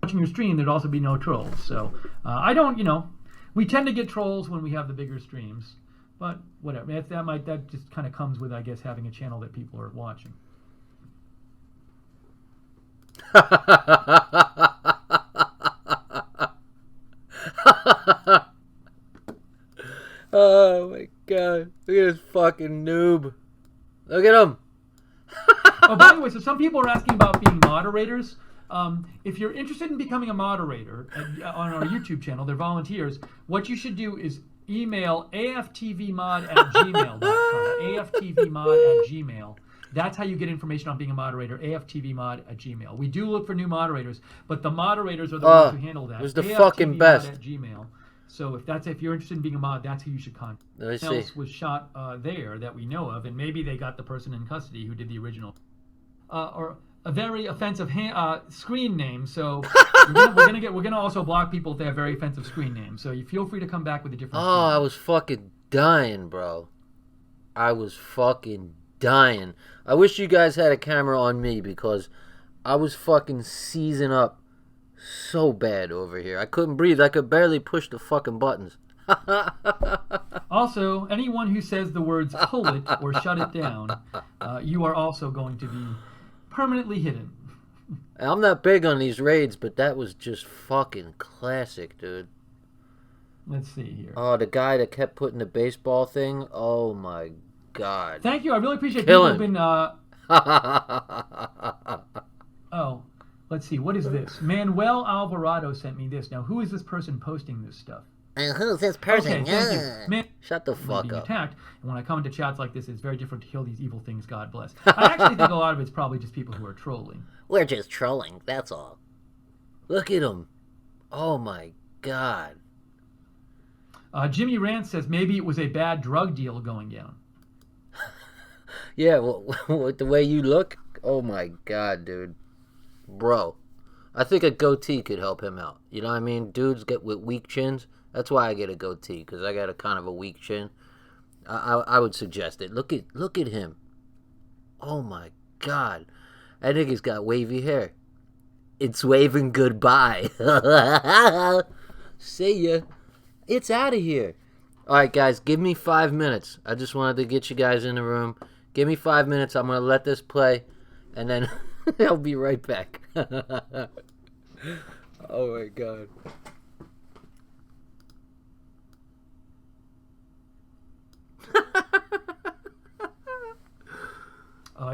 watching your stream, there'd also be no trolls. So I don't, we tend to get trolls when we have the bigger streams, but whatever. That just kind of comes with, I guess, having a channel that people are watching. Oh my god. Look at this fucking noob. Look at him. Oh, by the way, so some people are asking about being moderators. If you're interested in becoming a moderator on our YouTube channel, they're volunteers. What you should do is email aftvmod@gmail.com. aftvmod@gmail. That's how you get information on being a moderator. aftvmod@gmail. We do look for new moderators, but the moderators are the ones who handle that. It was the fucking best. @gmail. So if you're interested in being a mod, that's who you should contact. Let me else see. was shot there that we know of, and maybe they got the person in custody who did the original. Or a very offensive screen name. So we're gonna also block people if they have very offensive screen names. So you feel free to come back with a different. Oh, I was fucking dying, bro. I was fucking dying. I wish you guys had a camera on me because I was fucking seizing up so bad over here. I couldn't breathe. I could barely push the fucking buttons. Also, anyone who says the words "pull it" or "shut it down," you are also going to be permanently hidden. I'm not big on these raids, but that was just fucking classic, dude. Let's see here. Oh, the guy that kept putting the baseball thing. Oh my god. Thank you. I really appreciate Killing. people who've been. Oh, let's see. What is this? Manuel Alvarado sent me this. Now, who is this person posting this stuff? And who's this person? Okay, thank you. Man, shut the fuck being up. Attacked, and when I come into chats like this, it's very different to kill these evil things. God bless. I actually think a lot of it's probably just people who are trolling. We're just trolling. That's all. Look at him. Oh my god. Jimmy Rance says maybe it was a bad drug deal going down. Yeah, well, the way you look. Oh my god, dude. Bro, I think a goatee could help him out. You know what I mean? Dudes get with weak chins. That's why I get a goatee, because I got a kind of a weak chin. I would suggest it. Look at him. Oh my god. I think he's got wavy hair. It's waving goodbye. See ya. It's out of here. Alright guys, give me 5 minutes. I just wanted to get you guys in the room. Give me 5 minutes. I'm going to let this play. And then I'll be right back. Oh my god.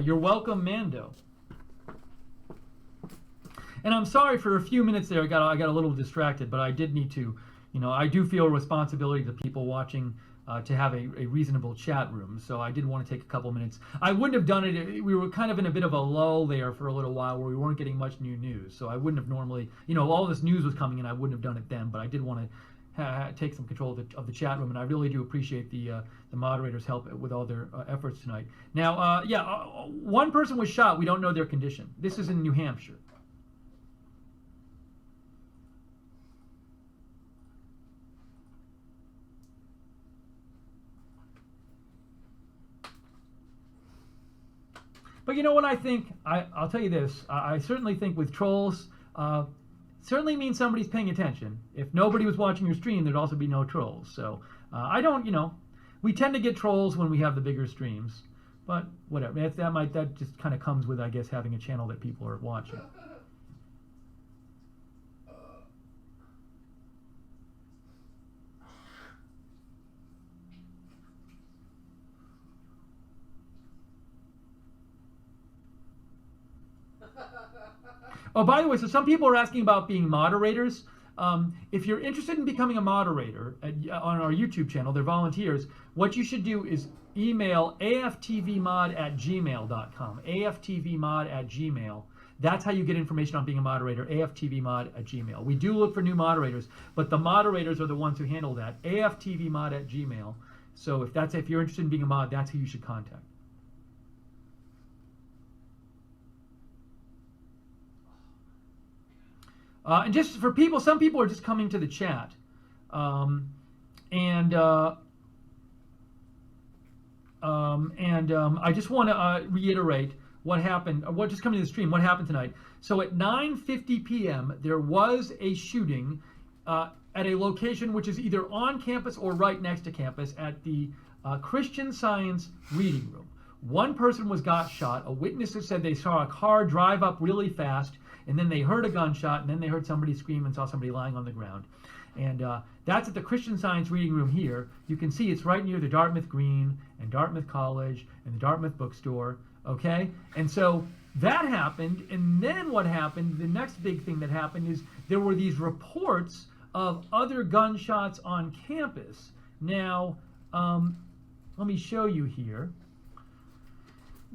You're welcome, Mando. And I'm sorry for a few minutes there. I got a little distracted, but I did need to, I do feel a responsibility to people watching to have a reasonable chat room. So I did want to take a couple minutes. I wouldn't have done it. We were kind of in a bit of a lull there for a little while where we weren't getting much new news. So I wouldn't have normally, all this news was coming in. I wouldn't have done it then, but I did want to take some control of the chat room, and I really do appreciate the moderators' help with all their efforts tonight. Now, one person was shot. We don't know their condition. This is in New Hampshire. But you know what I think? I'll tell you this. I certainly think with trolls, certainly means somebody's paying attention. If nobody was watching your stream, there'd also be no trolls. So I don't, we tend to get trolls when we have the bigger streams. But whatever. That just kind of comes with, I guess, having a channel that people are watching. Oh, by the way, so some people are asking about being moderators. If you're interested in becoming a moderator on our YouTube channel, they're volunteers. What you should do is email aftvmod@gmail.com. aftvmod@gmail. That's how you get information on being a moderator. aftvmod@gmail. We do look for new moderators, but the moderators are the ones who handle that. aftvmod@gmail. So if you're interested in being a mod, that's who you should contact. And just for people, some people are just coming to the chat. I just want to reiterate, what happened, or what just coming to the stream, what happened tonight. So at 9:50 p.m., there was a shooting at a location which is either on campus or right next to campus at the Christian Science Reading Room. One person got shot. A witness said they saw a car drive up really fast, and then they heard a gunshot, and then they heard somebody scream and saw somebody lying on the ground. And that's at the Christian Science Reading Room here. You can see it's right near the Dartmouth Green and Dartmouth College and the Dartmouth Bookstore, okay? And so that happened, and then what happened, the next big thing that happened is there were these reports of other gunshots on campus. Now, let me show you here.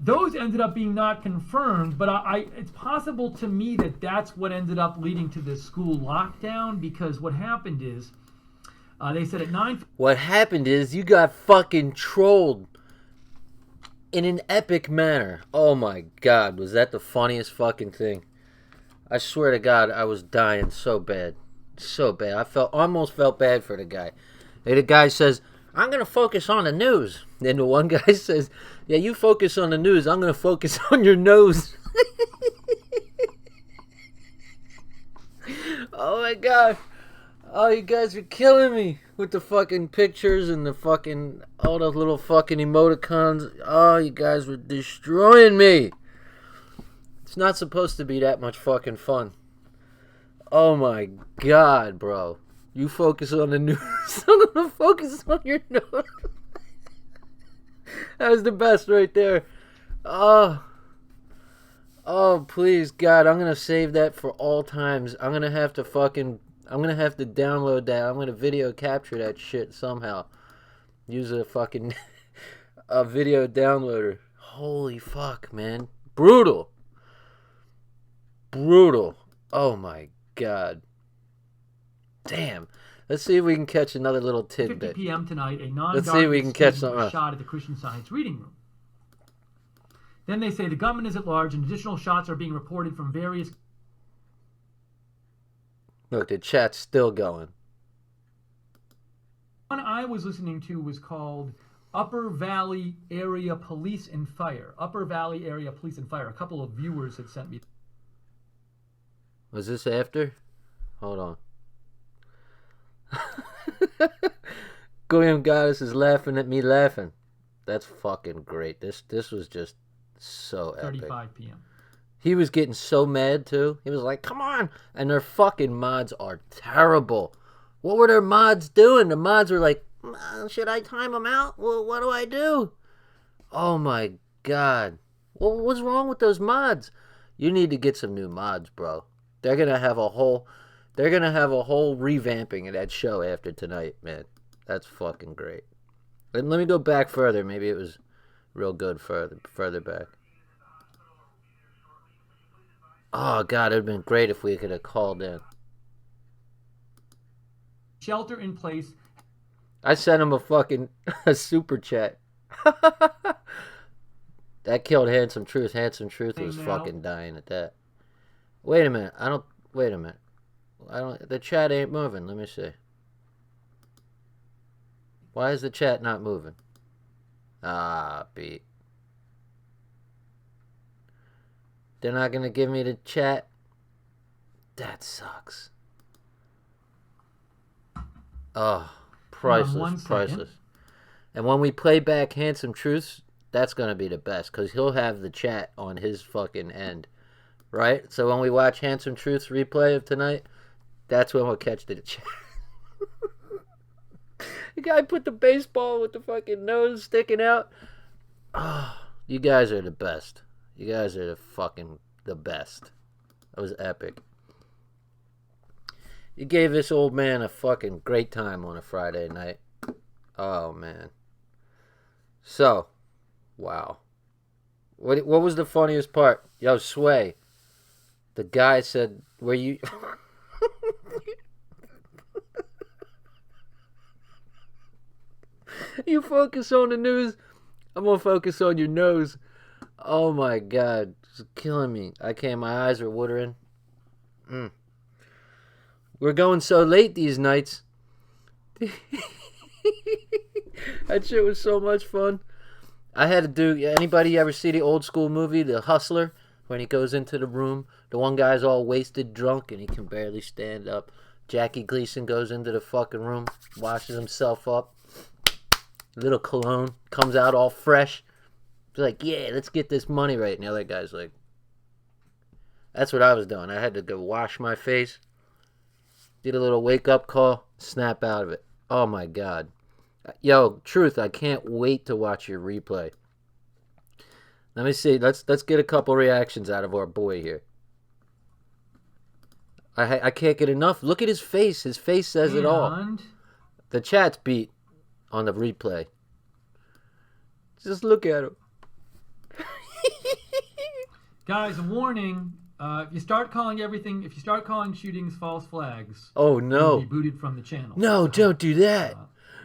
Those ended up being not confirmed, but it's possible to me that that's what ended up leading to the school lockdown, because what happened is, they said at 9... What happened is you got fucking trolled in an epic manner. Oh my God, was that the funniest fucking thing? I swear to God, I was dying so bad. So bad. I almost felt bad for the guy. And the guy says, I'm going to focus on the news. Then the one guy says, yeah, you focus on the news. I'm going to focus on your nose. Oh my God. Oh, you guys are killing me with the fucking pictures and the fucking, all those little fucking emoticons. Oh, you guys were destroying me. It's not supposed to be that much fucking fun. Oh my God, bro. You focus on the news. I'm gonna focus on your nose. That was the best right there. Oh, please, God, I'm gonna save that for all times. I'm gonna have to download that. I'm gonna video capture that shit somehow. Use a fucking a video downloader. Holy fuck, man. Brutal. Oh my God. Damn. Let's see if we can catch another little tidbit. 50 p.m. tonight, a Let's see if we can catch something else. Shot at the Christian Science Reading Room. Then they say the gunman is at large and additional shots are being reported from various... Look, the chat's still going. One I was listening to was called Upper Valley Area Police and Fire. Upper Valley Area Police and Fire. A couple of viewers had sent me... Was this after? Hold on. Goyim Goddess is laughing at me laughing. That's fucking great. This was just so epic. 35 p.m. He was getting so mad too. He was like, come on. And their fucking mods are terrible. What were their mods doing? The mods were like, should I time them out? Well, what do I do? Oh my God. Well, what's wrong with those mods? You need to get some new mods, bro. They're gonna have a whole revamping of that show after tonight, man. That's fucking great. And let me go back further. Maybe it was real good further back. Oh God, it'd been great if we could have called in. Shelter in place. I sent him a super chat. That killed Handsome Truth. Handsome Truth was fucking dying at that. Wait a minute. The chat ain't moving. Let me see. Why is the chat not moving? Pete. They're not going to give me the chat? That sucks. Oh, priceless. And when we play back Handsome Truths, that's going to be the best, because he'll have the chat on his fucking end. Right? So when we watch Handsome Truth's replay of tonight, that's when we'll catch the chat. The guy put the baseball with the fucking nose sticking out. Oh, you guys are the best. You guys are the best. That was epic. You gave this old man a fucking great time on a Friday night. Oh, man. So, wow. What was the funniest part? Yo, Sway. The guy said, were you... You focus on the news, I'm going to focus on your nose. Oh, my God. It's killing me. I can't. My eyes are watering. We're going so late these nights. That shit was so much fun. I had to do. Anybody ever see the old school movie, The Hustler? When he goes into the room, the one guy's all wasted, drunk, and he can barely stand up. Jackie Gleason goes into the fucking room, washes himself up, little cologne, comes out all fresh. He's like, yeah, let's get this money right. And the other guy's like, that's what I was doing. I had to go wash my face, did a little wake-up call, snap out of it. Oh, my God. Yo, Truth, I can't wait to watch your replay. Let me see. Let's get a couple reactions out of our boy here. I can't get enough. Look at his face. His face says it all. The chat's beat on the replay. Just look at him. Guys, a warning. If you start calling shootings false flags, oh no, you'll be booted from the channel. No, so, don't do that.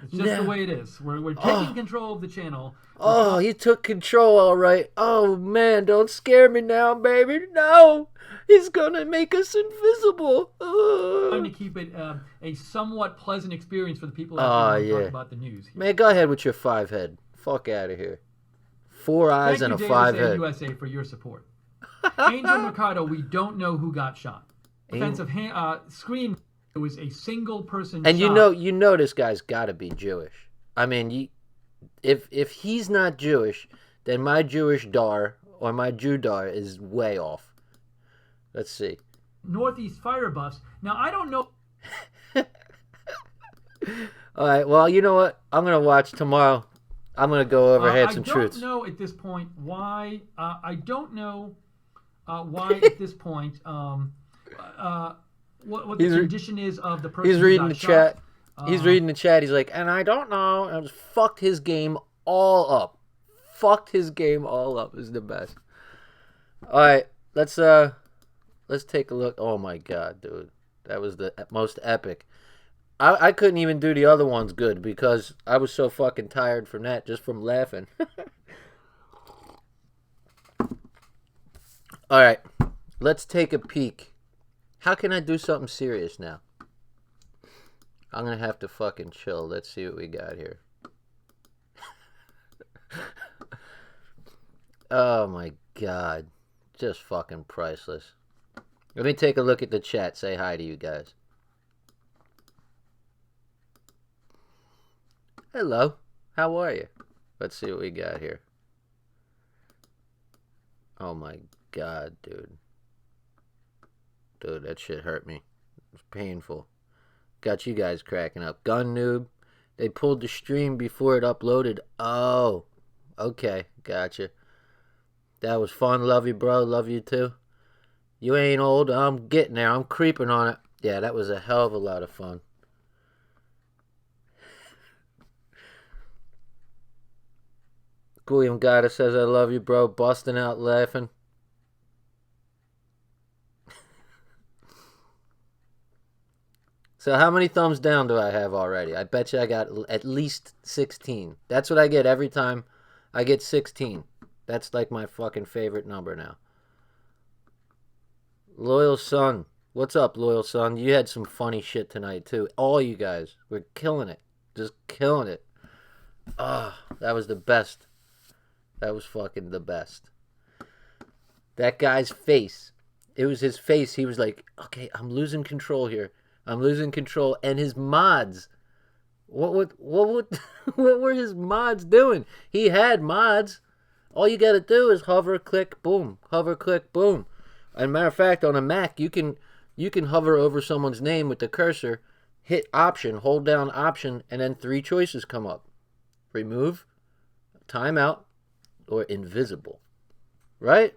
It's just the way it is. We're taking control of the channel. Oh, he took control, all right. Oh man, don't scare me now, baby. No, he's gonna make us invisible. Trying to keep it a somewhat pleasant experience for the people that talk about the news. Man, go ahead with your 5 head. Fuck out of here. 4 eyes and a 5 head. USA for your support. Angel Mercado, we don't know who got shot. Offensive screen. It was a single person. And shot. you know this guy's got to be Jewish. I mean, if he's not Jewish, then my Jewish dar or my Jew dar is way off. Let's see. Northeast fire buffs. Now I don't know. All right. Well, you know what? I'm gonna watch tomorrow. I'm gonna go overhead some truths. I don't know at this point why. I don't know why at this point. What the condition is of the person. He's reading the chat. He's reading the chat. He's like, and I don't know. And I just fucked his game all up. Fucked his game all up is the best. All right, let's take a look. Oh my God, dude, that was the most epic. I couldn't even do the other ones good because I was so fucking tired from that, just from laughing. All right, let's take a peek. How can I do something serious now? I'm going to have to fucking chill. Let's see what we got here. Oh my God. Just fucking priceless. Let me take a look at the chat. Say hi to you guys. Hello. How are you? Let's see what we got here. Oh my God, dude. Dude, that shit hurt me. It was painful. Got you guys cracking up. Gun Noob. They pulled the stream before it uploaded. Oh. Okay. Gotcha. That was fun. Love you, bro. Love you, too. You ain't old. I'm getting there. I'm creeping on it. Yeah, that was a hell of a lot of fun. William Gotta says, I love you, bro. Busting out laughing. So how many thumbs down do I have already? I bet you I got at least 16. That's what I get every time. I get 16. That's like my fucking favorite number now. Loyal Son. What's up, Loyal Son? You had some funny shit tonight, too. All you guys were killing it. Just killing it. Ah, that was the best. That was fucking the best. That guy's face. It was his face. He was like, okay, I'm losing control here. I'm losing control. And his mods. What were his mods doing? He had mods. All you gotta do is hover, click, boom. Hover, click, boom. As a matter of fact, on a Mac, you can hover over someone's name with the cursor, hit Option, hold down Option, and then 3 choices come up. Remove, timeout, or invisible. Right?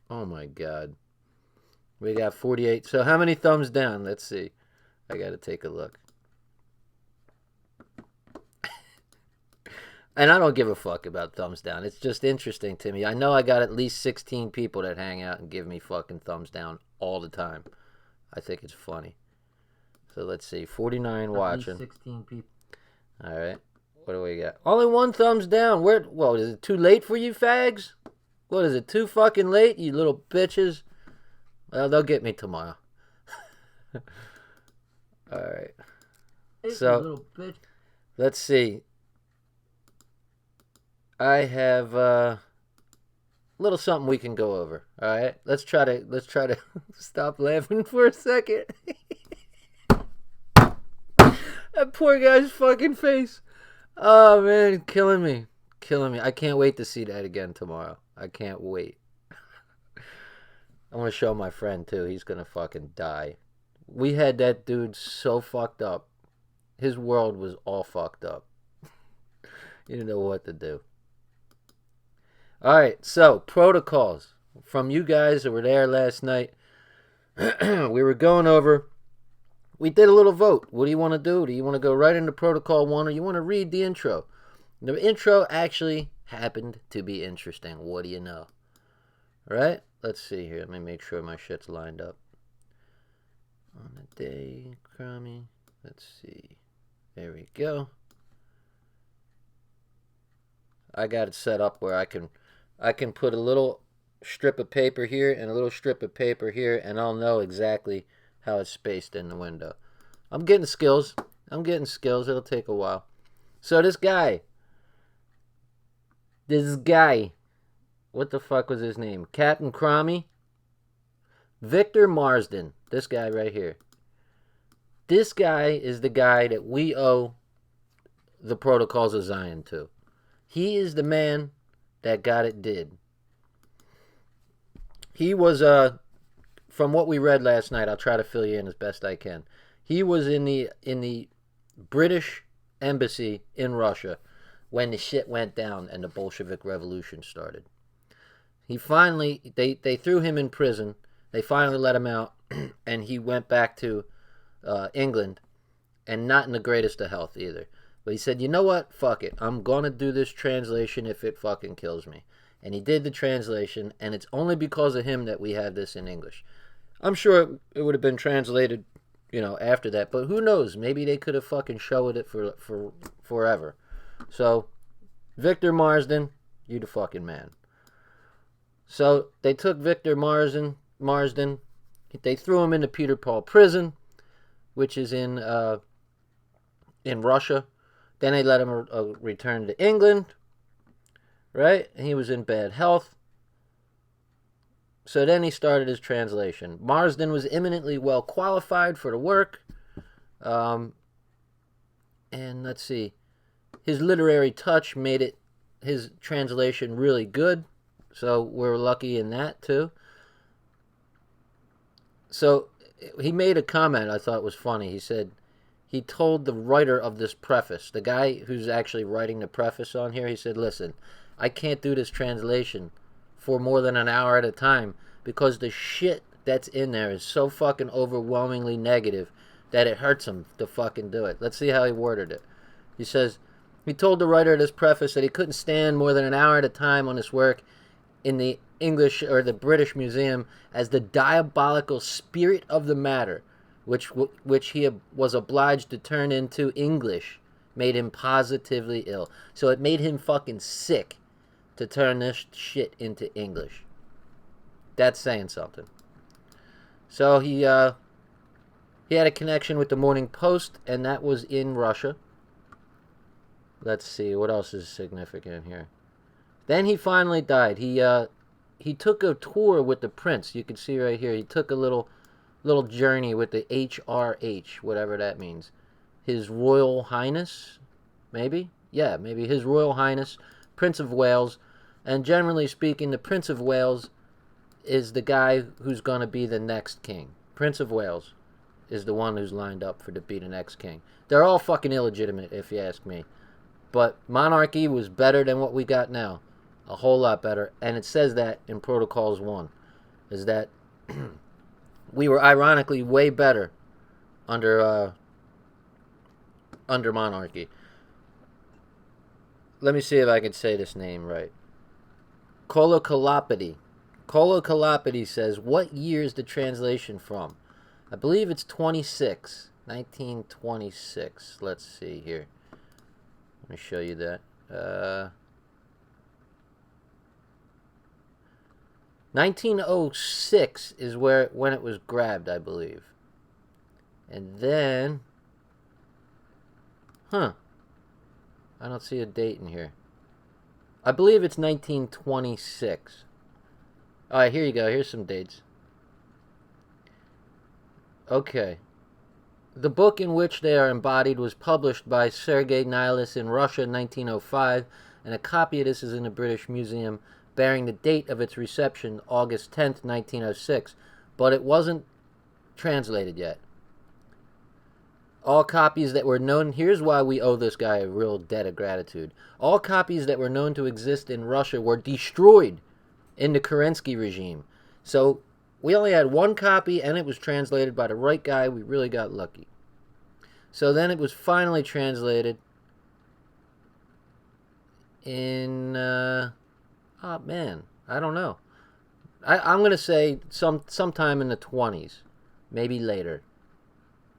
Oh my God. We got 48. So how many thumbs down? Let's see. I gotta take a look. And I don't give a fuck about thumbs down. It's just interesting to me. I know I got at least 16 people that hang out and give me fucking thumbs down all the time. I think it's funny. So let's see. 49 watching. 16 people. All right. What do we got? Only 1 thumbs down. Whoa, is it too late for you fags? What is it, too fucking late, you little bitches? Well, they'll get me tomorrow. All right. So, little bitch. Let's see. I have a little something we can go over. All right, let's try to stop laughing for a second. That poor guy's fucking face. Oh man, killing me, killing me. I can't wait to see that again tomorrow. I can't wait. I want to show my friend too. He's gonna fucking die. We had that dude so fucked up. His world was all fucked up. You didn't know what to do. All right, so protocols from you guys that were there last night. We were going over. We did a little vote. What do you want to do? Do you want to go right into protocol one, or you want to read the intro? The intro actually happened to be interesting. What do you know? All right, let's see here. Let me make sure my shit's lined up. On the day, crummy. Let's see. There we go. I got it set up where I can put a little strip of paper here and a little strip of paper here, and I'll know exactly how it's spaced in the window. I'm getting skills. It'll take a while. So this guy, what the fuck was his name? Captain Crommy? Victor Marsden. This guy right here. This guy is the guy that we owe the Protocols of Zion to. He is the man that got it did. He was, from what we read last night, I'll try to fill you in as best I can. He was in the British embassy in Russia when the shit went down and the Bolshevik Revolution started. He finally, they threw him in prison. They finally let him out, and he went back to England, and not in the greatest of health either. But he said, you know what? Fuck it. I'm going to do this translation if it fucking kills me. And he did the translation, and it's only because of him that we have this in English. I'm sure it would have been translated, after that. But who knows? Maybe they could have fucking showed it for forever. So, Victor Marsden, you the fucking man. So, they took Victor Marsden. They threw him into Peter Paul Prison, which is in Russia. Then they let him return to England, right? And he was in bad health. So then he started his translation. Marsden was eminently well qualified for the work. And let's see. His literary touch made his translation really good. So we're lucky in that too. So he made a comment I thought was funny. He said, he told the writer of this preface, the guy who's actually writing the preface on here, he said, listen, I can't do this translation for more than an hour at a time because the shit that's in there is so fucking overwhelmingly negative that it hurts him to fucking do it. Let's see how he worded it. He says, he told the writer of this preface that he couldn't stand more than an hour at a time on his work in the English or the British Museum as the diabolical spirit of the matter which he was obliged to turn into English, made him positively ill. So it made him fucking sick to turn this shit into English. That's saying something. So he had a connection with the Morning Post, and that was in Russia. Let's see, what else is significant here? Then he finally died. He took a tour with the prince. You can see right here. He took a little journey with the HRH, whatever that means. His Royal Highness, maybe? Yeah, maybe His Royal Highness, Prince of Wales. And generally speaking, the Prince of Wales is the guy who's going to be the next king. Prince of Wales is the one who's lined up to be the next king. They're all fucking illegitimate, if you ask me. But monarchy was better than what we got now. A whole lot better. And it says that in Protocols 1. Is that we were ironically way better under monarchy. Let me see if I can say this name right. Kolokalopity. Kolokalopity says, what year is the translation from? I believe it's 1926. Let's see here. Let me show you that. 1906 is when it was grabbed, I believe. And then, I don't see a date in here. I believe it's 1926. All right, here you go. Here's some dates. Okay. The book in which they are embodied was published by Sergei Nilus in Russia in 1905, and a copy of this is in the British Museum, bearing the date of its reception, August 10th, 1906, but it wasn't translated yet. All copies that were known, here's why we owe this guy a real debt of gratitude. All copies that were known to exist in Russia were destroyed in the Kerensky regime. So we only had one copy, and it was translated by the right guy. We really got lucky. So then it was finally translated in, oh man, I don't know. I'm going to say sometime in the 20s, maybe later.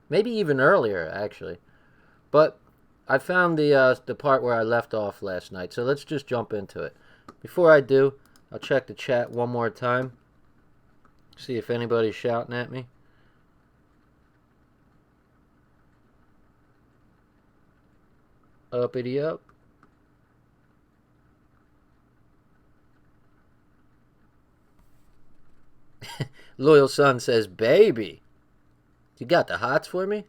Maybe even earlier, actually. But I found the part where I left off last night, so let's just jump into it. Before I do, I'll check the chat one more time. See if anybody's shouting at me. Uppity up. Loyal Son says, baby, you got the hots for me?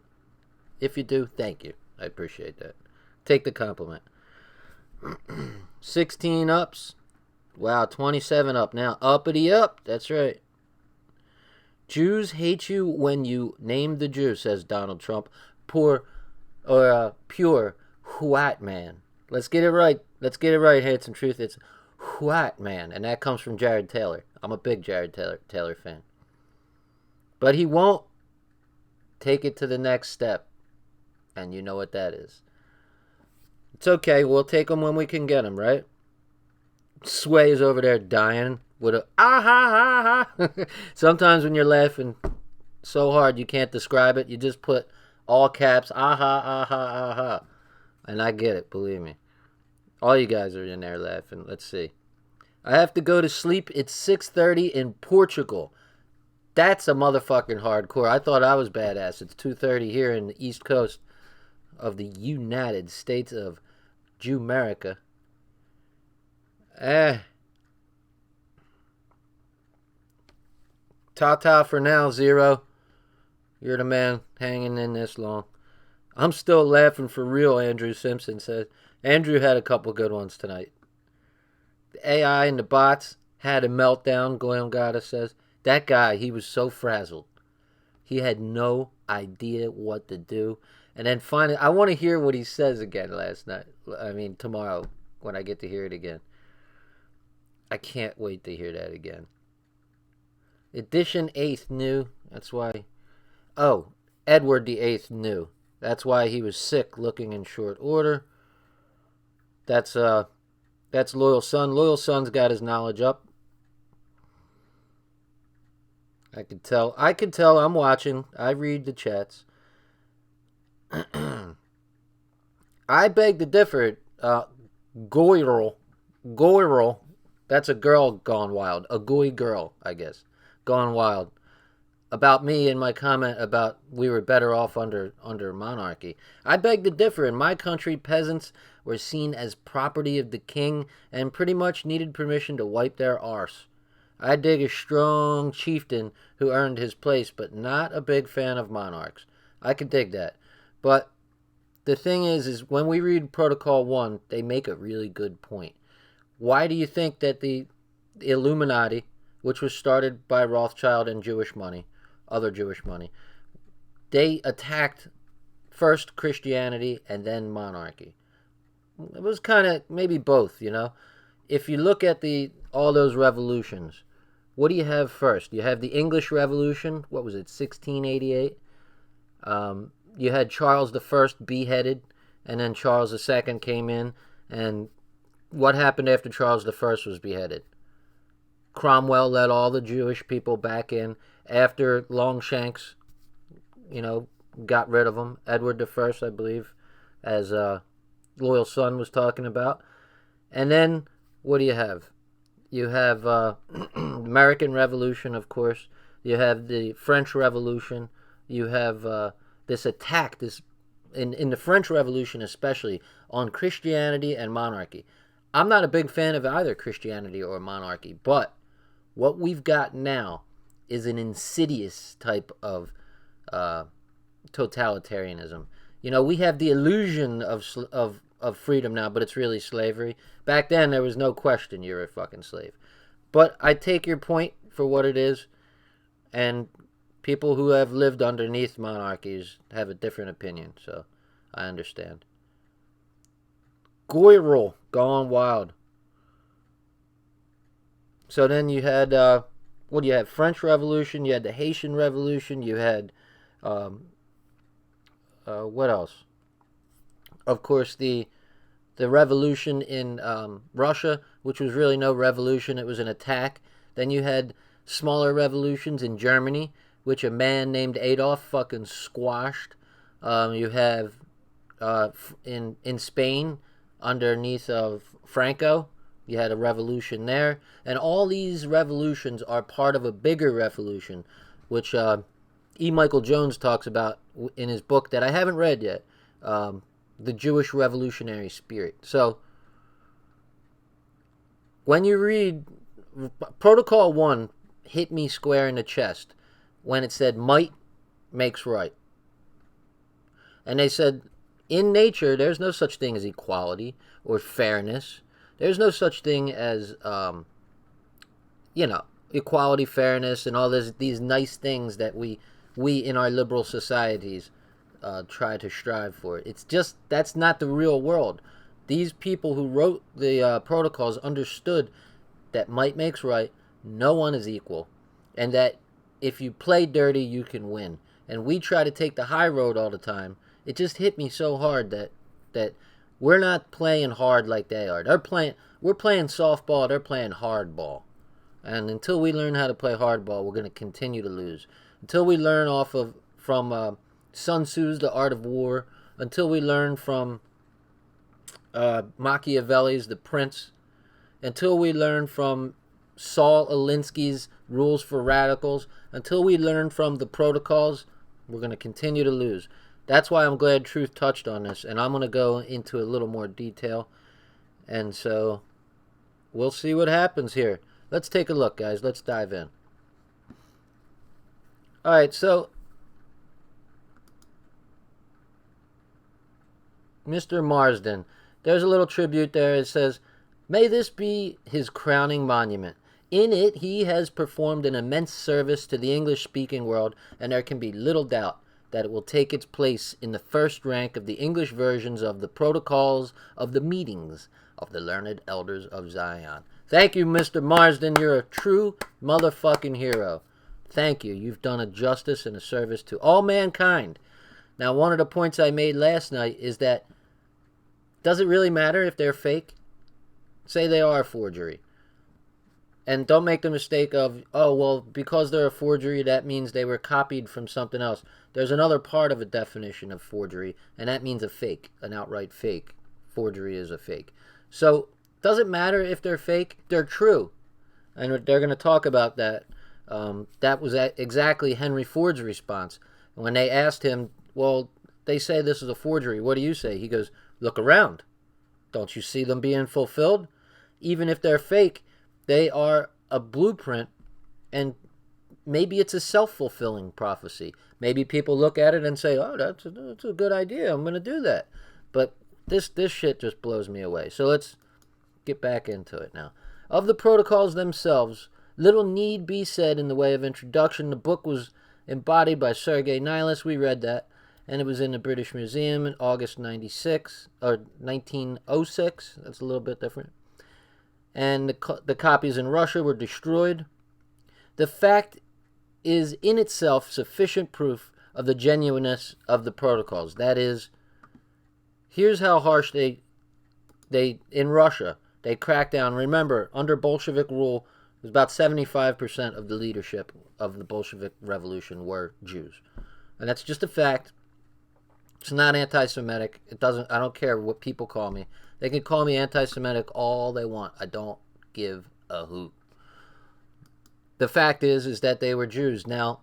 If you do, thank you. I appreciate that. Take the compliment. 16 ups. Wow, 27 up now. Uppity up. That's right. Jews hate you when you name the Jew, says Donald Trump. Pure white man. Let's get it right. Let's get it right, Handsome Truth. It's white man. And that comes from Jared Taylor. I'm a big Jared Taylor fan. But he won't take it to the next step. And you know what that is. It's okay. We'll take them when we can get them, right? Sway is over there dying with a ah ha ha ha. Sometimes when you're laughing so hard you can't describe it, you just put all caps ah ha ah ha ah ha. And I get it, believe me. All you guys are in there laughing. Let's see. I have to go to sleep. It's 6:30 in Portugal. That's a motherfucking hardcore. I thought I was badass. It's 2:30 here in the East Coast of the United States of Jewmerica. Ta-ta for now, Zero. You're the man hanging in this long. I'm still laughing for real, Andrew Simpson says. Andrew had a couple good ones tonight. The AI and the bots had a meltdown, Goyam Gata says. That guy, he was so frazzled. He had no idea what to do. And then finally, I want to hear what he says again tomorrow when I get to hear it again. I can't wait to hear that again. Edition 8th new. That's why. Oh, Edward the 8th new. That's why he was sick, looking in short order. That's Loyal Son. Loyal Son's got his knowledge up. I could tell I'm watching. I read the chats. I beg to differ. Goyrel. That's a girl gone wild. A gooey girl, I guess. Gone wild. About me and my comment about we were better off under monarchy. I beg to differ. In my country, peasants were seen as property of the king and pretty much needed permission to wipe their arse. I dig a strong chieftain who earned his place, but not a big fan of monarchs. I could dig that. But the thing is when we read Protocol 1, they make a really good point. Why do you think that the Illuminati, which was started by Rothschild and other Jewish money, they attacked first Christianity and then monarchy? It was kind of maybe both, you know. If you look at all those revolutions, what do you have first? You have the English Revolution. What was it, 1688? You had Charles I beheaded, and then Charles II came in. And what happened after Charles I was beheaded? Cromwell let all the Jewish people back in after Longshanks, got rid of them. Edward I, I believe, as Loyal Son was talking about. And then what do you have? You have American Revolution, of course. You have the French Revolution. You have this attack, in the French Revolution especially, on Christianity and monarchy. I'm not a big fan of either Christianity or monarchy, but what we've got now is an insidious type of totalitarianism. You know, we have the illusion of freedom now, but it's really slavery. Back then, there was no question you're a fucking slave. But I take your point for what it is, and people who have lived underneath monarchies have a different opinion, so I understand. Goyrol, gone wild. So then you had, you had French Revolution, you had the Haitian Revolution, you had, what else? Of course, the revolution in Russia, which was really no revolution, it was an attack. Then you had smaller revolutions in Germany, which a man named Adolf fucking squashed. You have in Spain, underneath of Franco, you had a revolution there. And all these revolutions are part of a bigger revolution, which E. Michael Jones talks about in his book that I haven't read yet, The Jewish Revolutionary Spirit. So, when you read Protocol 1, hit me square in the chest when it said might makes right. And they said, in nature, there's no such thing as equality or fairness. There's no such thing as, equality, fairness, and all these nice things that we in our liberal societies try to strive for. It's just, that's not the real world. These people who wrote the protocols understood that might makes right, no one is equal, and that if you play dirty, you can win. And we try to take the high road all the time. It just hit me so hard that we're not playing hard like they are. We're playing softball, they're playing hardball. And until we learn how to play hardball, we're going to continue to lose. Until we learn from Sun Tzu's The Art of War, until we learn from Machiavelli's The Prince, until we learn from Saul Alinsky's Rules for Radicals, until we learn from the protocols, we're going to continue to lose. That's why I'm glad Truth touched on this, and I'm going to go into a little more detail. And so, we'll see what happens here. Let's take a look, guys. Let's dive in. Alright, so Mr. Marsden. There's a little tribute there. It says, "May this be his crowning monument. In it, he has performed an immense service to the English-speaking world, and there can be little doubt that it will take its place in the first rank of the English versions of the protocols of the meetings of the learned elders of Zion." Thank you, Mr. Marsden. You're a true motherfucking hero. Thank you. You've done a justice and a service to all mankind. Now, one of the points I made last night is that, does it really matter if they're fake? Say they are a forgery. And don't make the mistake of, oh, well, because they're a forgery, that means they were copied from something else. There's another part of a definition of forgery, and that means a fake, an outright fake. Forgery is a fake. So, does it matter if they're fake? They're true. And they're going to talk about that. That was exactly Henry Ford's response. When they asked him, well, they say this is a forgery. What do you say? He goes, look around. Don't you see them being fulfilled? Even if they're fake, they are a blueprint, and maybe it's a self-fulfilling prophecy. Maybe people look at it and say, oh, that's a good idea. I'm going to do that. But this shit just blows me away. So let's get back into it now. Of the protocols themselves, little need be said in the way of introduction. The book was embodied by Sergei Nilus. We read that. And it was in the British Museum in August 1906. That's a little bit different. And the copies in Russia were destroyed. The fact is in itself sufficient proof of the genuineness of the protocols. That is, here's how harsh they in Russia, they cracked down. Remember, under Bolshevik rule, it was about 75% of the leadership of the Bolshevik Revolution were Jews. And that's just a fact. It's not anti-Semitic. I don't care what people call me. They can call me anti-Semitic all they want. I don't give a hoot. The fact is that they were Jews. Now,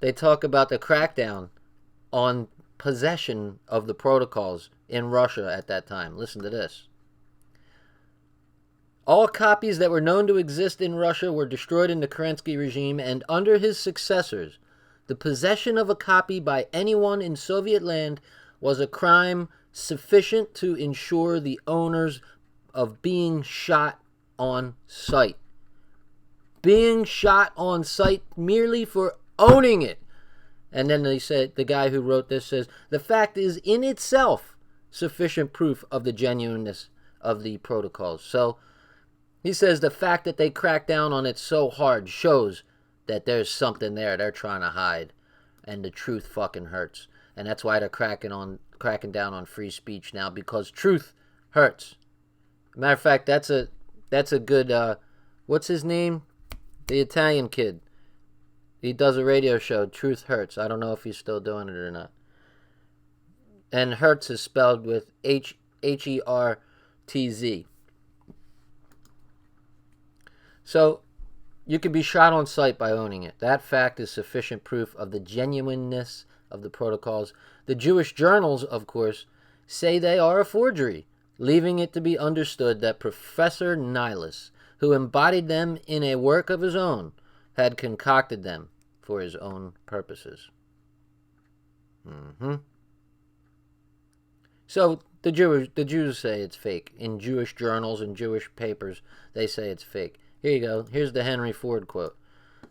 they talk about the crackdown on possession of the protocols in Russia at that time. Listen to this. All copies that were known to exist in Russia were destroyed in the Kerensky regime, and under his successors, the possession of a copy by anyone in Soviet land was a crime sufficient to ensure the owners of being shot on sight. Being shot on sight merely for owning it. And then they said, the guy who wrote this says, the fact is in itself sufficient proof of the genuineness of the protocols. So he says the fact that they crack down on it so hard shows that there's something there they're trying to hide, and the truth fucking hurts. And that's why they're cracking down on free speech now, because truth hurts. Matter of fact, that's a good what's his name? The Italian kid. He does a radio show, Truth Hurts. I don't know if he's still doing it or not. And Hertz is spelled with Hertz. So you can be shot on sight by owning it. That fact is sufficient proof of the genuineness of the protocols. The Jewish journals, of course, say they are a forgery, leaving it to be understood that Professor Nihilus, who embodied them in a work of his own, had concocted them for his own purposes. So the Jews say it's fake. In Jewish journals and Jewish papers, they say it's fake. Here you go. Here's the Henry Ford quote.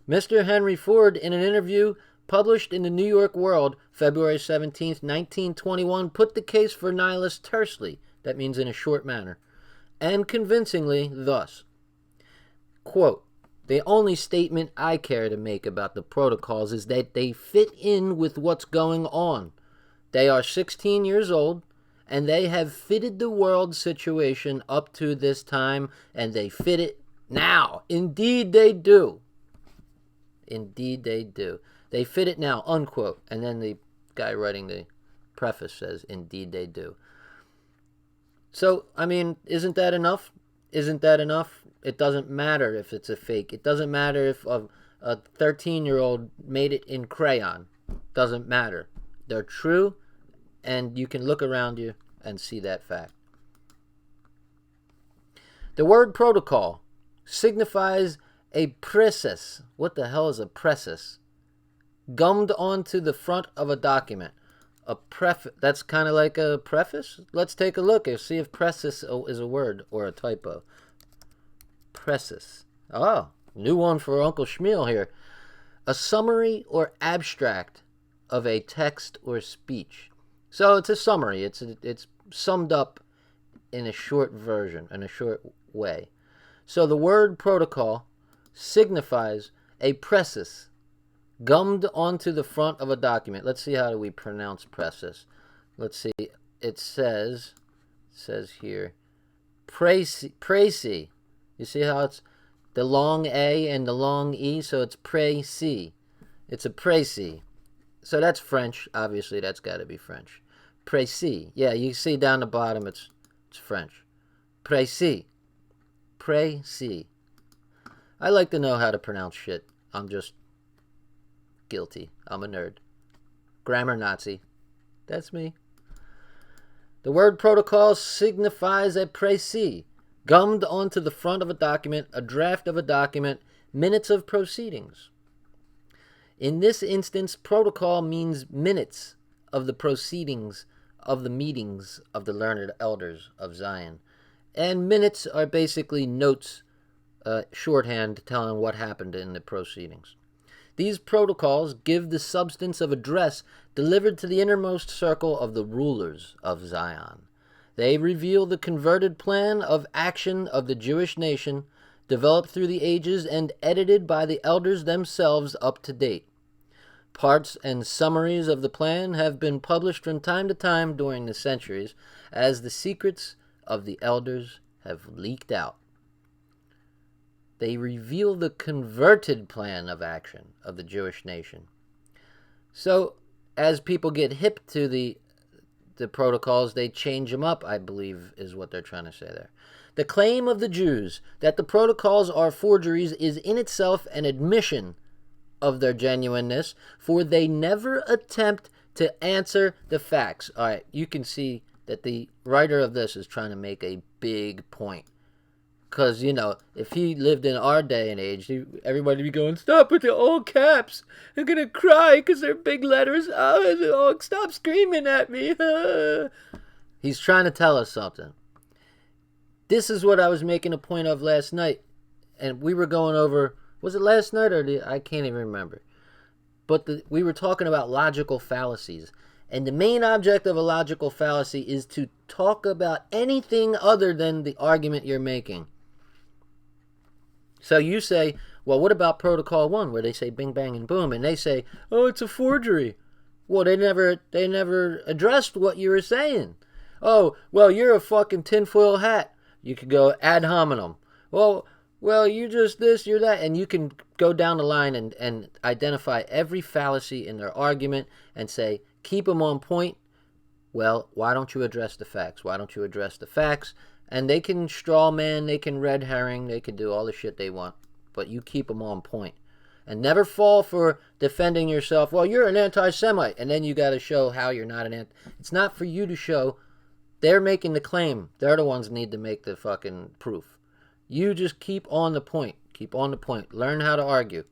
Mr. Henry Ford, in an interview published in the New York World, February 17th, 1921, put the case for Nihilus tersely, that means in a short manner, and convincingly thus. Quote, the only statement I care to make about the protocols is that they fit in with what's going on. They are 16 years old, and they have fitted the world situation up to this time, and they fit it now. Indeed they do. Indeed they do. They fit it now, unquote. And then the guy writing the preface says, indeed they do. So, I mean, isn't that enough? Isn't that enough? It doesn't matter if it's a fake. It doesn't matter if a 13-year-old made it in crayon. Doesn't matter. They're true, and you can look around you and see that fact. The word protocol signifies a process. What the hell is a process? Gummed onto the front of a document. A that's kind of like a preface. Let's take a look and see if process is a word or a typo. Preface. Oh, new one for Uncle Shmeal here. A summary or abstract of a text or speech. So it's a summary. It's summed up in a short version, in a short way. So the word protocol signifies a preface gummed onto the front of a document. Let's see how do we pronounce preface. Let's see. It says here, précis. You see how it's the long A and the long E, so it's précis. It's a précis. So that's French. Obviously, that's got to be French. Précis. Yeah, you see down the bottom, it's French. Précis. Précis. I like to know how to pronounce shit. I'm just guilty. I'm a nerd. Grammar Nazi. That's me. The word protocol signifies a précis, gummed onto the front of a document, a draft of a document, minutes of proceedings. In this instance, protocol means minutes of the proceedings of the meetings of the learned elders of Zion. And minutes are basically notes, shorthand telling what happened in the proceedings. These protocols give the substance of address delivered to the innermost circle of the rulers of Zion. They reveal the converted plan of action of the Jewish nation, developed through the ages and edited by the elders themselves up to date. Parts and summaries of the plan have been published from time to time during the centuries as the secrets of the elders have leaked out. They reveal the converted plan of action of the Jewish nation. So, as people get hip to the protocols, they change them up, I believe, is what they're trying to say there. The claim of the Jews that the protocols are forgeries is in itself an admission of their genuineness, for they never attempt to answer the facts. All right, you can see that the writer of this is trying to make a big point. Because, if he lived in our day and age, everybody would be going, stop with the all caps. I'm going to cry because they're big letters. Oh, stop screaming at me. He's trying to tell us something. This is what I was making a point of last night. And we were going over, was it last night I can't even remember. But we were talking about logical fallacies. And the main object of a logical fallacy is to talk about anything other than the argument you're making. So you say, well, what about Protocol 1, where they say bing, bang, and boom, and they say, oh, it's a forgery. Well, they never addressed what you were saying. Oh, well, you're a fucking tinfoil hat. You could go ad hominem. Well, you just this, you're that, and you can go down the line and identify every fallacy in their argument and say, keep them on point. Well, why don't you address the facts? Why don't you address the facts? And they can straw man, they can red herring, they can do all the shit they want. But you keep them on point. And never fall for defending yourself. Well, you're an anti-Semite. And then you got to show how you're not an anti-Semite. It's not for you to show. They're making the claim. They're the ones that need to make the fucking proof. You just keep on the point. Keep on the point. Learn how to argue.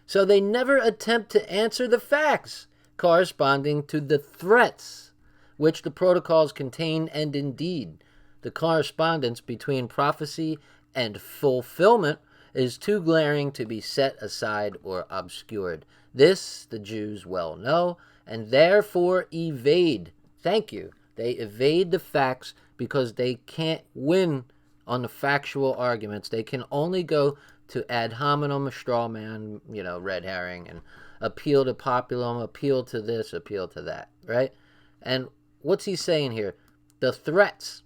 So they never attempt to answer the facts corresponding to the threats which the protocols contain, and indeed the correspondence between prophecy and fulfillment is too glaring to be set aside or obscured. This the Jews well know, and therefore evade. Thank you. They evade the facts because they can't win on the factual arguments. They can only go to ad hominem, straw man, red herring, and appeal to populum, appeal to this, appeal to that, right? And what's he saying here? The threats.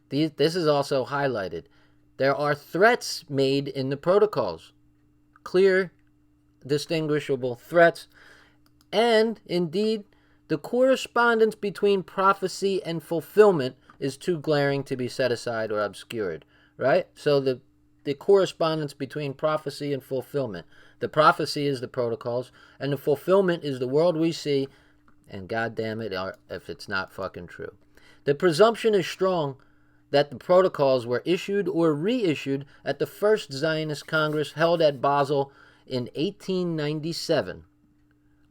This is also highlighted. There are threats made in the protocols. Clear, distinguishable threats. And, indeed, the correspondence between prophecy and fulfillment is too glaring to be set aside or obscured, right? So the correspondence between prophecy and fulfillment. The prophecy is the protocols, and the fulfillment is the world we see, and goddamn it, if it's not fucking true. The presumption is strong that the protocols were issued or reissued at the First Zionist Congress held at Basel in 1897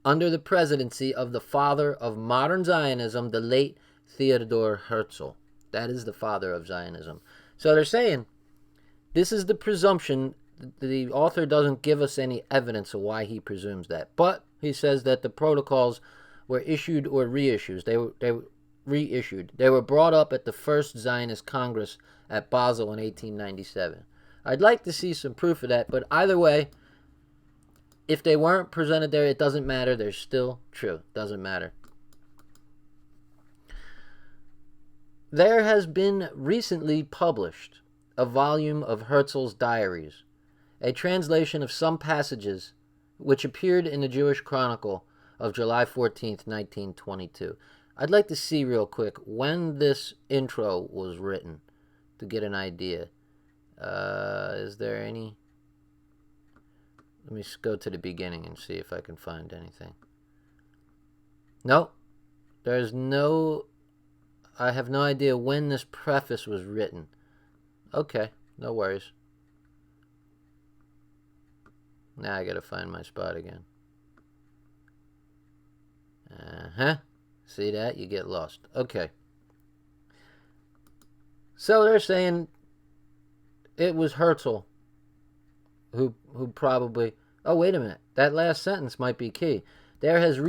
under the presidency of the father of modern Zionism, the late Theodor Herzl. That is the father of Zionism. So they're saying this is the presumption. The author doesn't give us any evidence of why he presumes that. But he says that the protocols were issued or reissued. They were reissued. They were brought up at the First Zionist Congress at Basel in 1897. I'd like to see some proof of that, but either way, if they weren't presented there, it doesn't matter. They're still true. Doesn't matter. There has been recently published a volume of Herzl's diaries, a translation of some passages which appeared in the Jewish Chronicle of July 14th, 1922. I'd like to see real quick when this intro was written to get an idea. Is there any? Let me go to the beginning and see if I can find anything. No, there's no. I have no idea when this preface was written. Okay, no worries. Now I gotta find my spot again. See that? You get lost. Okay. So they're saying it was Herzl who probably... Oh, wait a minute. That last sentence might be key. There has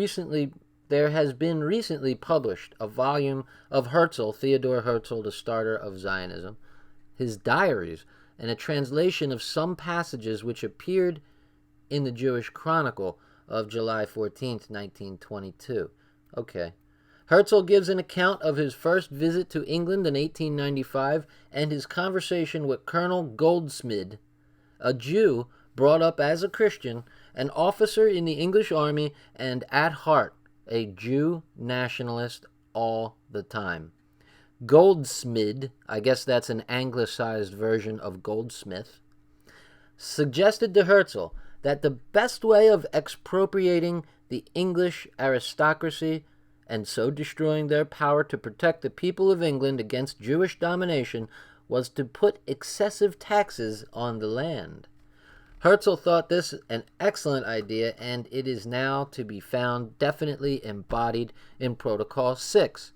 been recently published a volume of Herzl, Theodor Herzl, the starter of Zionism, his diaries, and a translation of some passages which appeared in the Jewish Chronicle of July 14th, 1922. Okay. Herzl gives an account of his first visit to England in 1895 and his conversation with Colonel Goldsmid, a Jew brought up as a Christian, an officer in the English army, and at heart a Jew nationalist all the time. Goldsmid, I guess that's an anglicized version of Goldsmith, suggested to Herzl that the best way of expropriating the English aristocracy and so destroying their power to protect the people of England against Jewish domination was to put excessive taxes on the land. Herzl thought this an excellent idea, and it is now to be found definitely embodied in Protocol 6.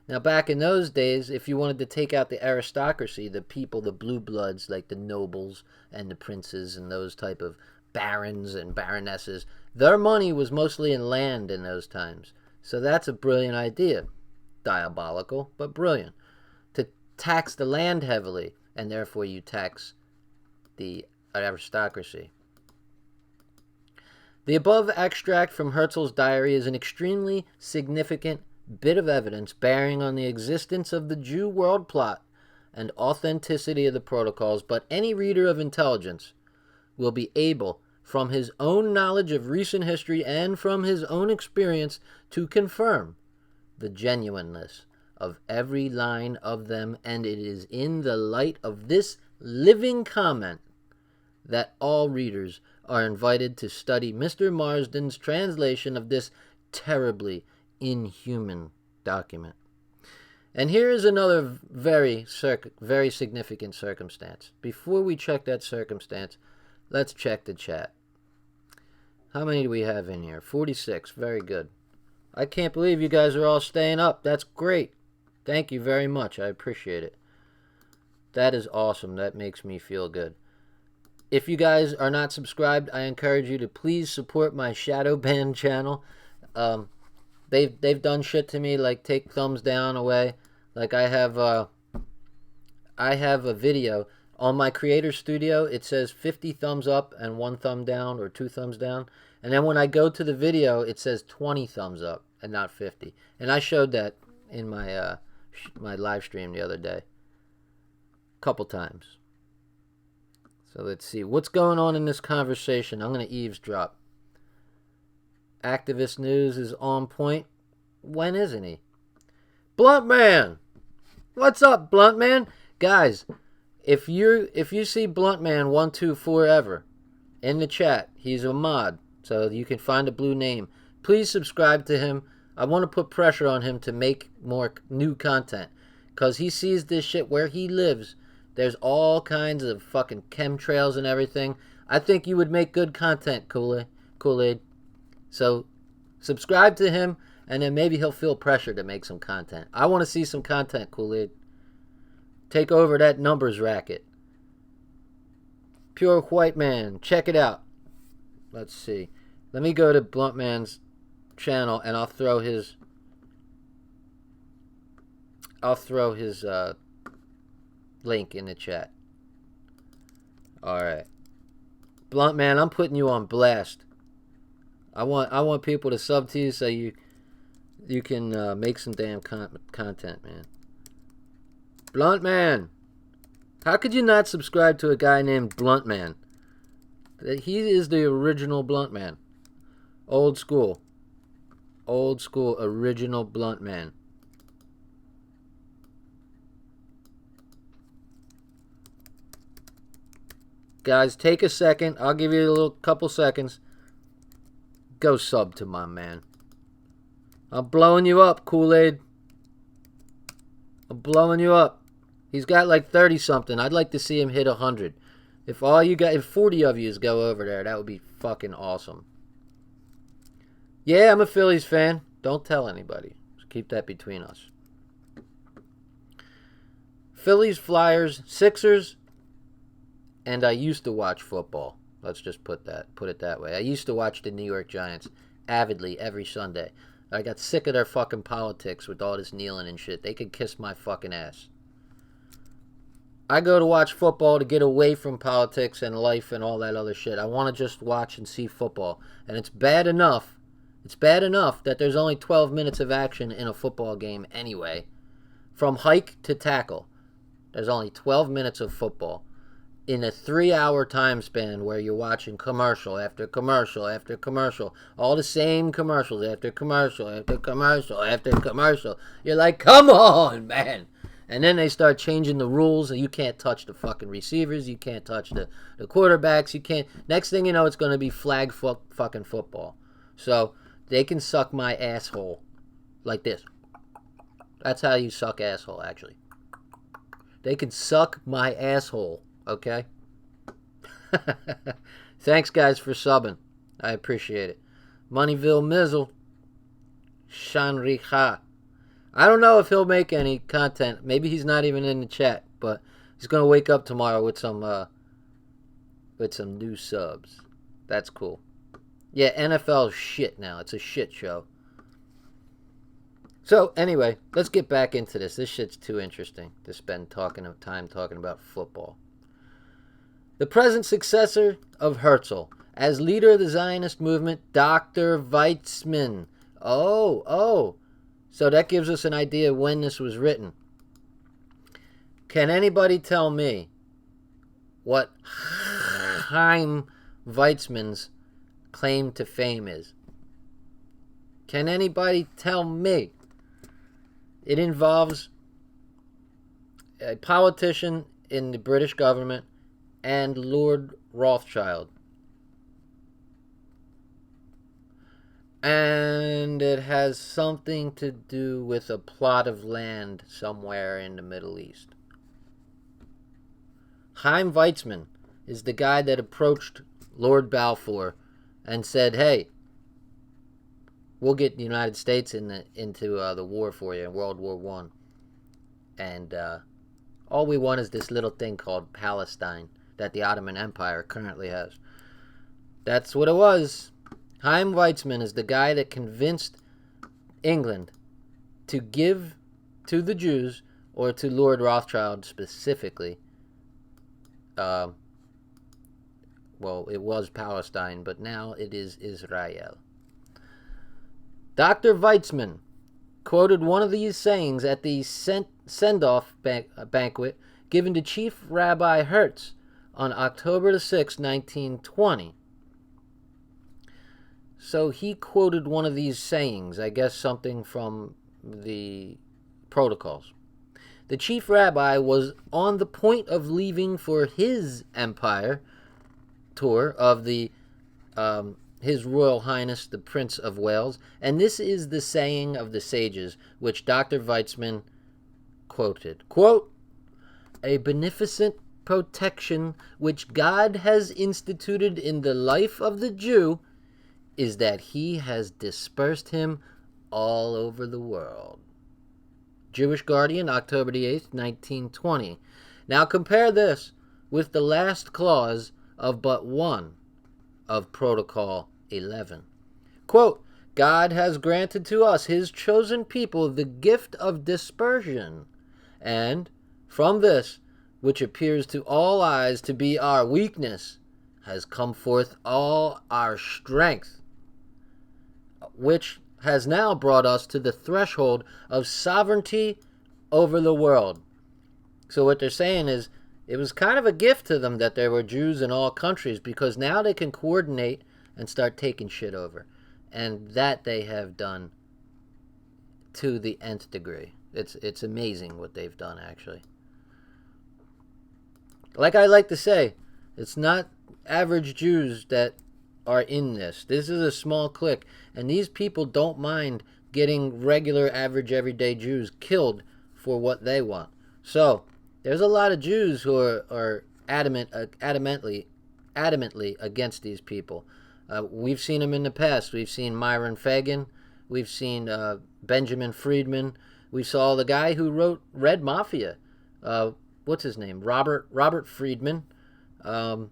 Now, back in those days, if you wanted to take out the aristocracy, the people, the blue bloods, like the nobles and the princes and those type of barons and baronesses, their money was mostly in land in those times. So that's a brilliant idea. Diabolical, but brilliant. To tax the land heavily, and therefore you tax the aristocracy. The above extract from Herzl's diary is an extremely significant bit of evidence bearing on the existence of the Jew world plot and authenticity of the protocols, but any reader of intelligence will be able, from his own knowledge of recent history and from his own experience, to confirm the genuineness of every line of them, and it is in the light of this living comment that all readers are invited to study Mr. Marsden's translation of this terribly inhuman document. And here is another very significant circumstance. Before we check that circumstance, let's check the chat. How many do we have in here? 46. Very good. I can't believe you guys are all staying up. That's great. Thank you very much. I appreciate it. That is awesome. That makes me feel good. If you guys are not subscribed, I encourage you to please support my shadow ban channel. They've done shit to me, like take thumbs down away. Like I have a video on my creator studio. It says 50 thumbs up and 1 thumb down or 2 thumbs down. And then when I go to the video, it says 20 thumbs up and not 50. And I showed that in my my live stream the other day, a couple times. So let's see what's going on in this conversation. I'm going to eavesdrop. Activist news is on point. When isn't he? Blunt Man! What's up, Blunt Man? Guys, if you see Blunt Man 124 ever in the chat, he's a mod, so you can find a blue name. Please subscribe to him. I want to put pressure on him to make more new content, because he sees this shit where he lives. There's all kinds of fucking chemtrails and everything. I think you would make good content, Kool-Aid. So, subscribe to him, and then maybe he'll feel pressure to make some content. I want to see some content, Kool-Aid. Take over that numbers racket. Pure White Man, check it out. Let's see. Let me go to Blunt Man's channel, and I'll throw his link in the chat. Alright. Blunt Man, I'm putting you on blast. I want people to sub to you so you can make some damn content, man. Blunt Man, how could you not subscribe to a guy named Blunt Man? He is the original Blunt Man. Old school, original Blunt Man. Guys, take a second. I'll give you a little couple seconds. Go sub to my man. I'm blowing you up, Kool-Aid. I'm blowing you up. He's got like 30 something. I'd like to see him hit 100. If 40 of you go over there, that would be fucking awesome. Yeah, I'm a Phillies fan. Don't tell anybody. Just keep that between us. Phillies, Flyers, Sixers, and I used to watch football. Let's just put it that way. I used to watch the New York Giants avidly every Sunday. I got sick of their fucking politics with all this kneeling and shit. They could kiss my fucking ass. I go to watch football to get away from politics and life and all that other shit. I want to just watch and see football. And it's bad enough. It's bad enough that there's only 12 minutes of action in a football game anyway. From hike to tackle. There's only 12 minutes of football. In a 3-hour time span where you're watching commercial after commercial after commercial, all the same commercials after commercial after commercial after commercial. You're like, come on, man. And then they start changing the rules, and you can't touch the fucking receivers, you can't touch the quarterbacks, you can't. Next thing you know, it's going to be flag fucking football. So they can suck my asshole like this. That's how you suck asshole, actually. They can suck my asshole, okay? Thanks, guys, for subbing. I appreciate it. Moneyville Mizzle. Shanriha. I don't know if he'll make any content. Maybe he's not even in the chat, but he's going to wake up tomorrow with some new subs. That's cool. Yeah, NFL is shit now. It's a shit show. So, anyway, let's get back into this. This shit's too interesting to spend time talking about football. The present successor of Herzl, as leader of the Zionist movement, Dr. Weizmann. Oh. So that gives us an idea of when this was written. Can anybody tell me what Chaim Weizmann's claim to fame is? Can anybody tell me? It involves a politician in the British government and Lord Rothschild. And it has something to do with a plot of land somewhere in the Middle East. Chaim Weizmann is the guy that approached Lord Balfour and said, hey, we'll get the United States into the war for you in World War One. And all we want is this little thing called Palestine that the Ottoman Empire currently has. That's what it was. Chaim Weizmann is the guy that convinced England to give to the Jews, or to Lord Rothschild specifically, well, it was Palestine, but now it is Israel. Dr. Weizmann quoted one of these sayings at the send-off banquet given to Chief Rabbi Hertz on October the 6th, 1920. So he quoted one of these sayings, I guess something from the protocols. The chief rabbi was on the point of leaving for his empire tour of the His Royal Highness the Prince of Wales, and this is the saying of the sages, which Dr. Weizmann quoted. Quote, "A beneficent protection which God has instituted in the life of the Jew is that he has dispersed him all over the world." Jewish Guardian, October the 8th, 1920. Now compare this with the last clause of but one of Protocol 11. Quote, "God has granted to us, his chosen people, the gift of dispersion, and from this, which appears to all eyes to be our weakness, has come forth all our strength, which has now brought us to the threshold of sovereignty over the world." So what they're saying is, it was kind of a gift to them that there were Jews in all countries, because now they can coordinate and start taking shit over. And that they have done to the nth degree. It's amazing what they've done, actually. Like I like to say, it's not average Jews that are in this. This is a small clique, and these people don't mind getting regular, average, everyday Jews killed for what they want. So there's a lot of Jews who are adamantly against these people. We've seen them in the past. We've seen Myron Fagan. We've seen Benjamin Friedman. We saw the guy who wrote Red Mafia. What's his name? Robert Friedman. There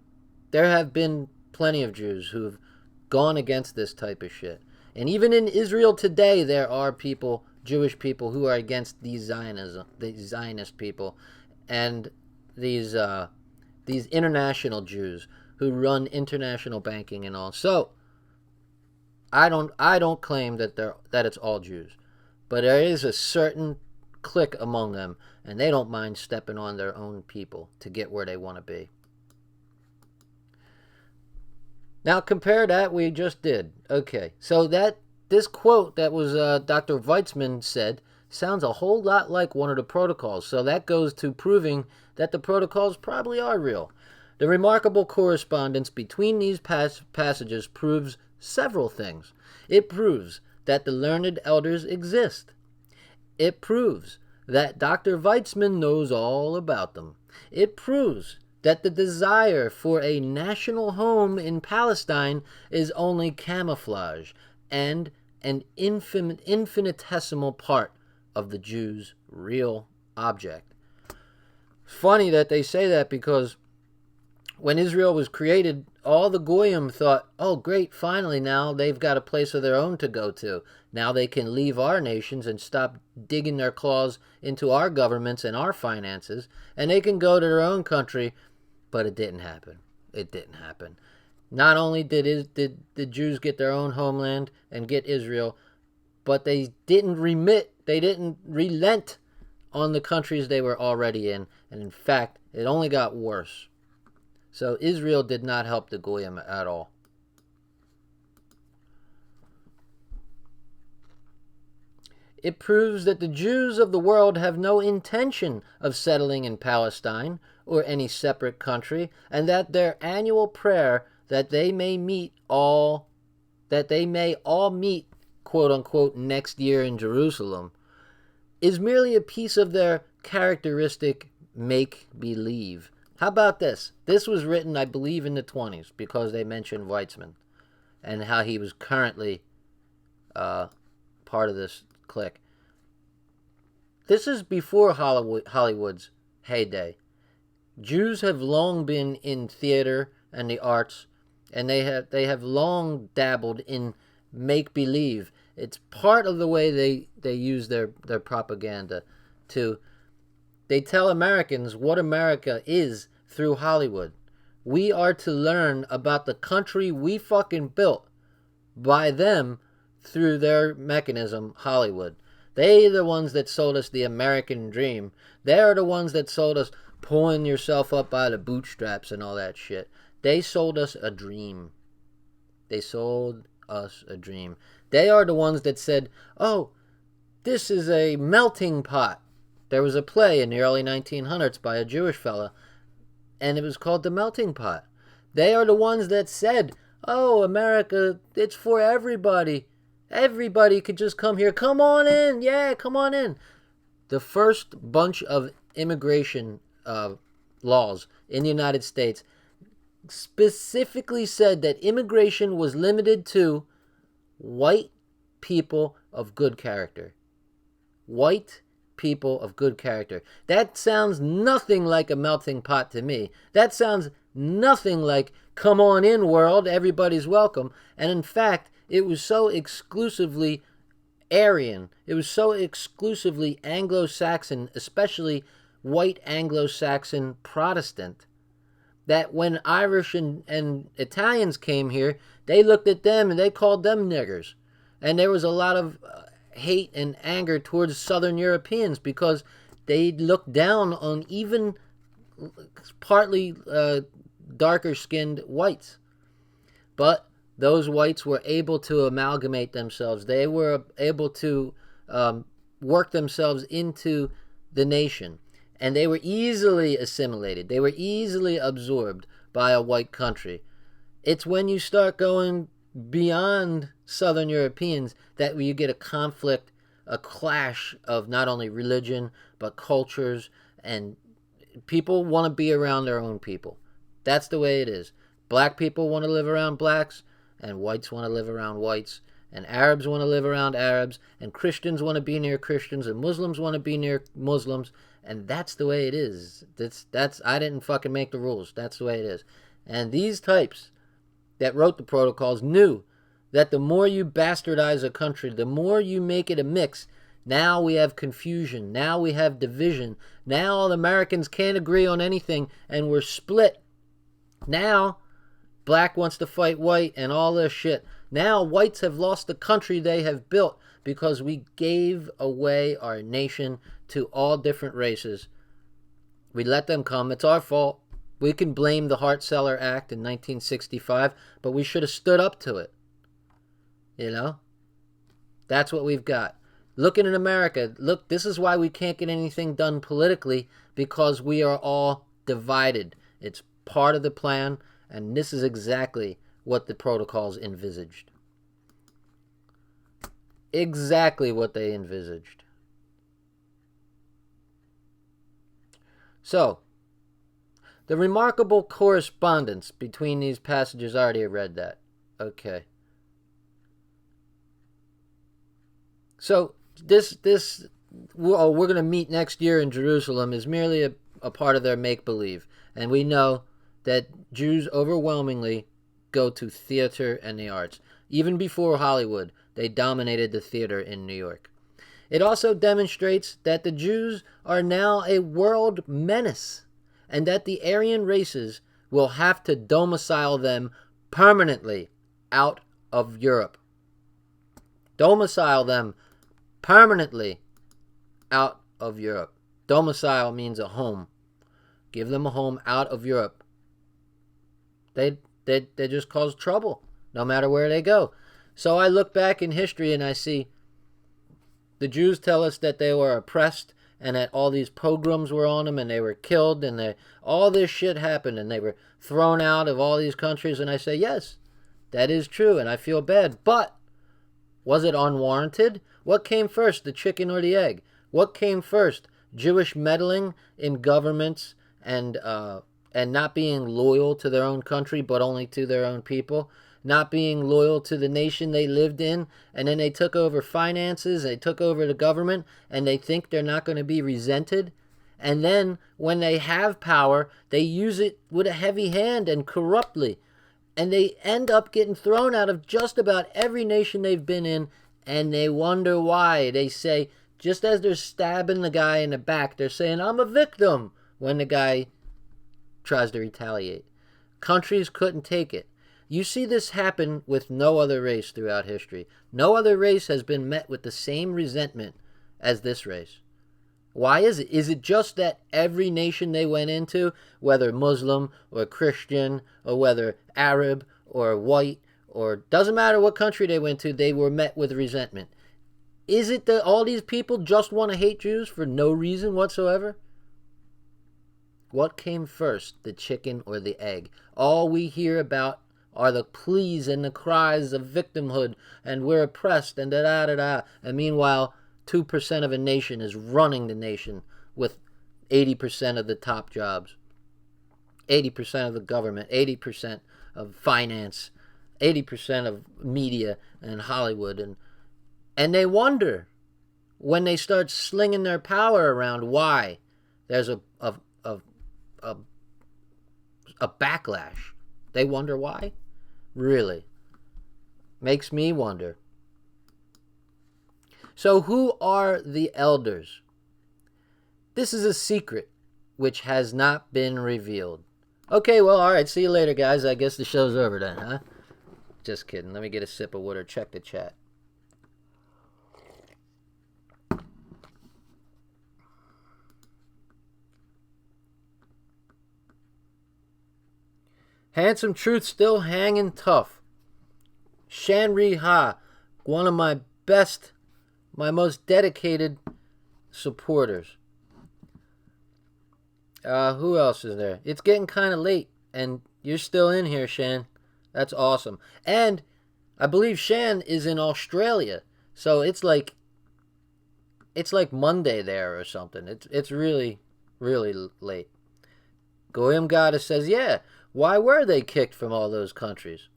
have been plenty of Jews who have gone against this type of shit. And even in Israel today, there are people, Jewish people, who are against these Zionist people, and these international Jews who run international banking and all. So I don't claim that it's all Jews, but there is a certain clique among them, and they don't mind stepping on their own people to get where they want to be. Now compare that we just did. Okay, so this quote that was Dr. Weizmann said sounds a whole lot like one of the protocols. So that goes to proving that the protocols probably are real. The remarkable correspondence between these passages proves several things. It proves that the learned elders exist. It proves that Dr. Weitzman knows all about them. It proves that the desire for a national home in Palestine is only camouflage and an infinitesimal part of the Jews' real object. It's funny that they say that, because when Israel was created, all the Goyim thought, oh great, finally now they've got a place of their own to go to. Now they can leave our nations and stop digging their claws into our governments and our finances, and they can go to their own country. But it didn't happen. It didn't happen. Not only did the Jews get their own homeland and get Israel, but they didn't relent on the countries they were already in. And in fact, it only got worse. So Israel did not help the Goyim at all. It proves that the Jews of the world have no intention of settling in Palestine or any separate country, and that their annual prayer that they may all meet, quote unquote, next year in Jerusalem, is merely a piece of their characteristic make-believe. How about this? This was written, I believe, in the 1920s, because they mentioned Weitzman and how he was currently part of this clique. This is before Hollywood's heyday. Jews have long been in theater and the arts, and they have long dabbled in make-believe. It's part of the way they use their propaganda to... They tell Americans what America is through Hollywood. We are to learn about the country we fucking built by them through their mechanism, Hollywood. They're the ones that sold us the American dream. They're the ones that sold us pulling yourself up by the bootstraps and all that shit. They sold us a dream. They sold us a dream. They are the ones that said, oh, this is a melting pot. There was a play in the early 1900s by a Jewish fella, and it was called The Melting Pot. They are the ones that said, oh, America, it's for everybody. Everybody could just come here. Come on in. Yeah, come on in. The first bunch of immigration laws in the United States specifically said that immigration was limited to white people of good character. White people of good character. That sounds nothing like a melting pot to me. That sounds nothing like, come on in, world, everybody's welcome. And in fact, it was so exclusively Aryan. It was so exclusively Anglo-Saxon, especially white Anglo-Saxon Protestant, that when Irish and Italians came here, they looked at them and they called them niggers. And there was a lot of hate and anger towards Southern Europeans because they looked down on even partly darker-skinned whites. But those whites were able to amalgamate themselves. They were able to work themselves into the nation. And they were easily assimilated. They were easily absorbed by a white country. It's when you start going beyond Southern Europeans that you get a conflict, a clash of not only religion, but cultures, and people want to be around their own people. That's the way it is. Black people want to live around blacks, and whites want to live around whites, and Arabs want to live around Arabs, and Christians want to be near Christians, and Muslims want to be near Muslims, and that's the way it is. That's I didn't fucking make the rules. That's the way it is. And these types that wrote the protocols knew that the more you bastardize a country, the more you make it a mix. Now we have confusion. Now we have division. Now all Americans can't agree on anything, and we're split. Now black wants to fight white and all this shit. Now whites have lost the country they have built because we gave away our nation to all different races. We let them come. It's our fault. We can blame the Hart-Celler Act in 1965, but we should have stood up to it. You know? That's what we've got. Looking at America, look, this is why we can't get anything done politically, because we are all divided. It's part of the plan, and this is exactly what the protocols envisaged. Exactly what they envisaged. So, the remarkable correspondence between these passages, I already read that. Okay. So, we're going to meet next year in Jerusalem is merely a part of their make-believe. And we know that Jews overwhelmingly go to theater and the arts. Even before Hollywood, they dominated the theater in New York. It also demonstrates that the Jews are now a world menace, and that the Aryan races will have to domicile them permanently out of Europe. Domicile them permanently out of Europe. Domicile means a home. Give them a home out of Europe. They just cause trouble no matter where they go. So I look back in history and I see the Jews tell us that they were oppressed and that all these pogroms were on them and they were killed and all this shit happened and they were thrown out of all these countries. And I say, yes, that is true and I feel bad. But was it unwarranted? What came first, the chicken or the egg? What came first? Jewish meddling in governments and not being loyal to their own country but only to their own people? Not being loyal to the nation they lived in, and then they took over finances, they took over the government, and they think they're not going to be resented. And then when they have power, they use it with a heavy hand and corruptly. And they end up getting thrown out of just about every nation they've been in, and they wonder why. They say, just as they're stabbing the guy in the back, they're saying, I'm a victim, when the guy tries to retaliate. Countries couldn't take it. You see this happen with no other race throughout history. No other race has been met with the same resentment as this race. Why is it? Is it just that every nation they went into, whether Muslim or Christian or whether Arab or white, or doesn't matter what country they went to, they were met with resentment? Is it that all these people just want to hate Jews for no reason whatsoever? What came first, the chicken or the egg? All we hear about are the pleas and the cries of victimhood, and we're oppressed, and da-da-da-da. And meanwhile, 2% of a nation is running the nation with 80% of the top jobs, 80% of the government, 80% of finance, 80% of media and Hollywood. And they wonder, when they start slinging their power around, why there's a backlash. They wonder why? Really? Makes me wonder. So who are the elders? This is a secret which has not been revealed. Okay, well, all right. See you later, guys. I guess the show's over then, huh? Just kidding. Let me get a sip of water. Check the chat. Handsome Truth still hanging tough. Shanri Ha, one of my best, my most dedicated supporters. Who else is there? It's getting kind of late, and you're still in here, Shan. That's awesome. And I believe Shan is in Australia, so it's like Monday there or something. It's really, really late. Goyim Goddess says, yeah. Why were they kicked from all those countries?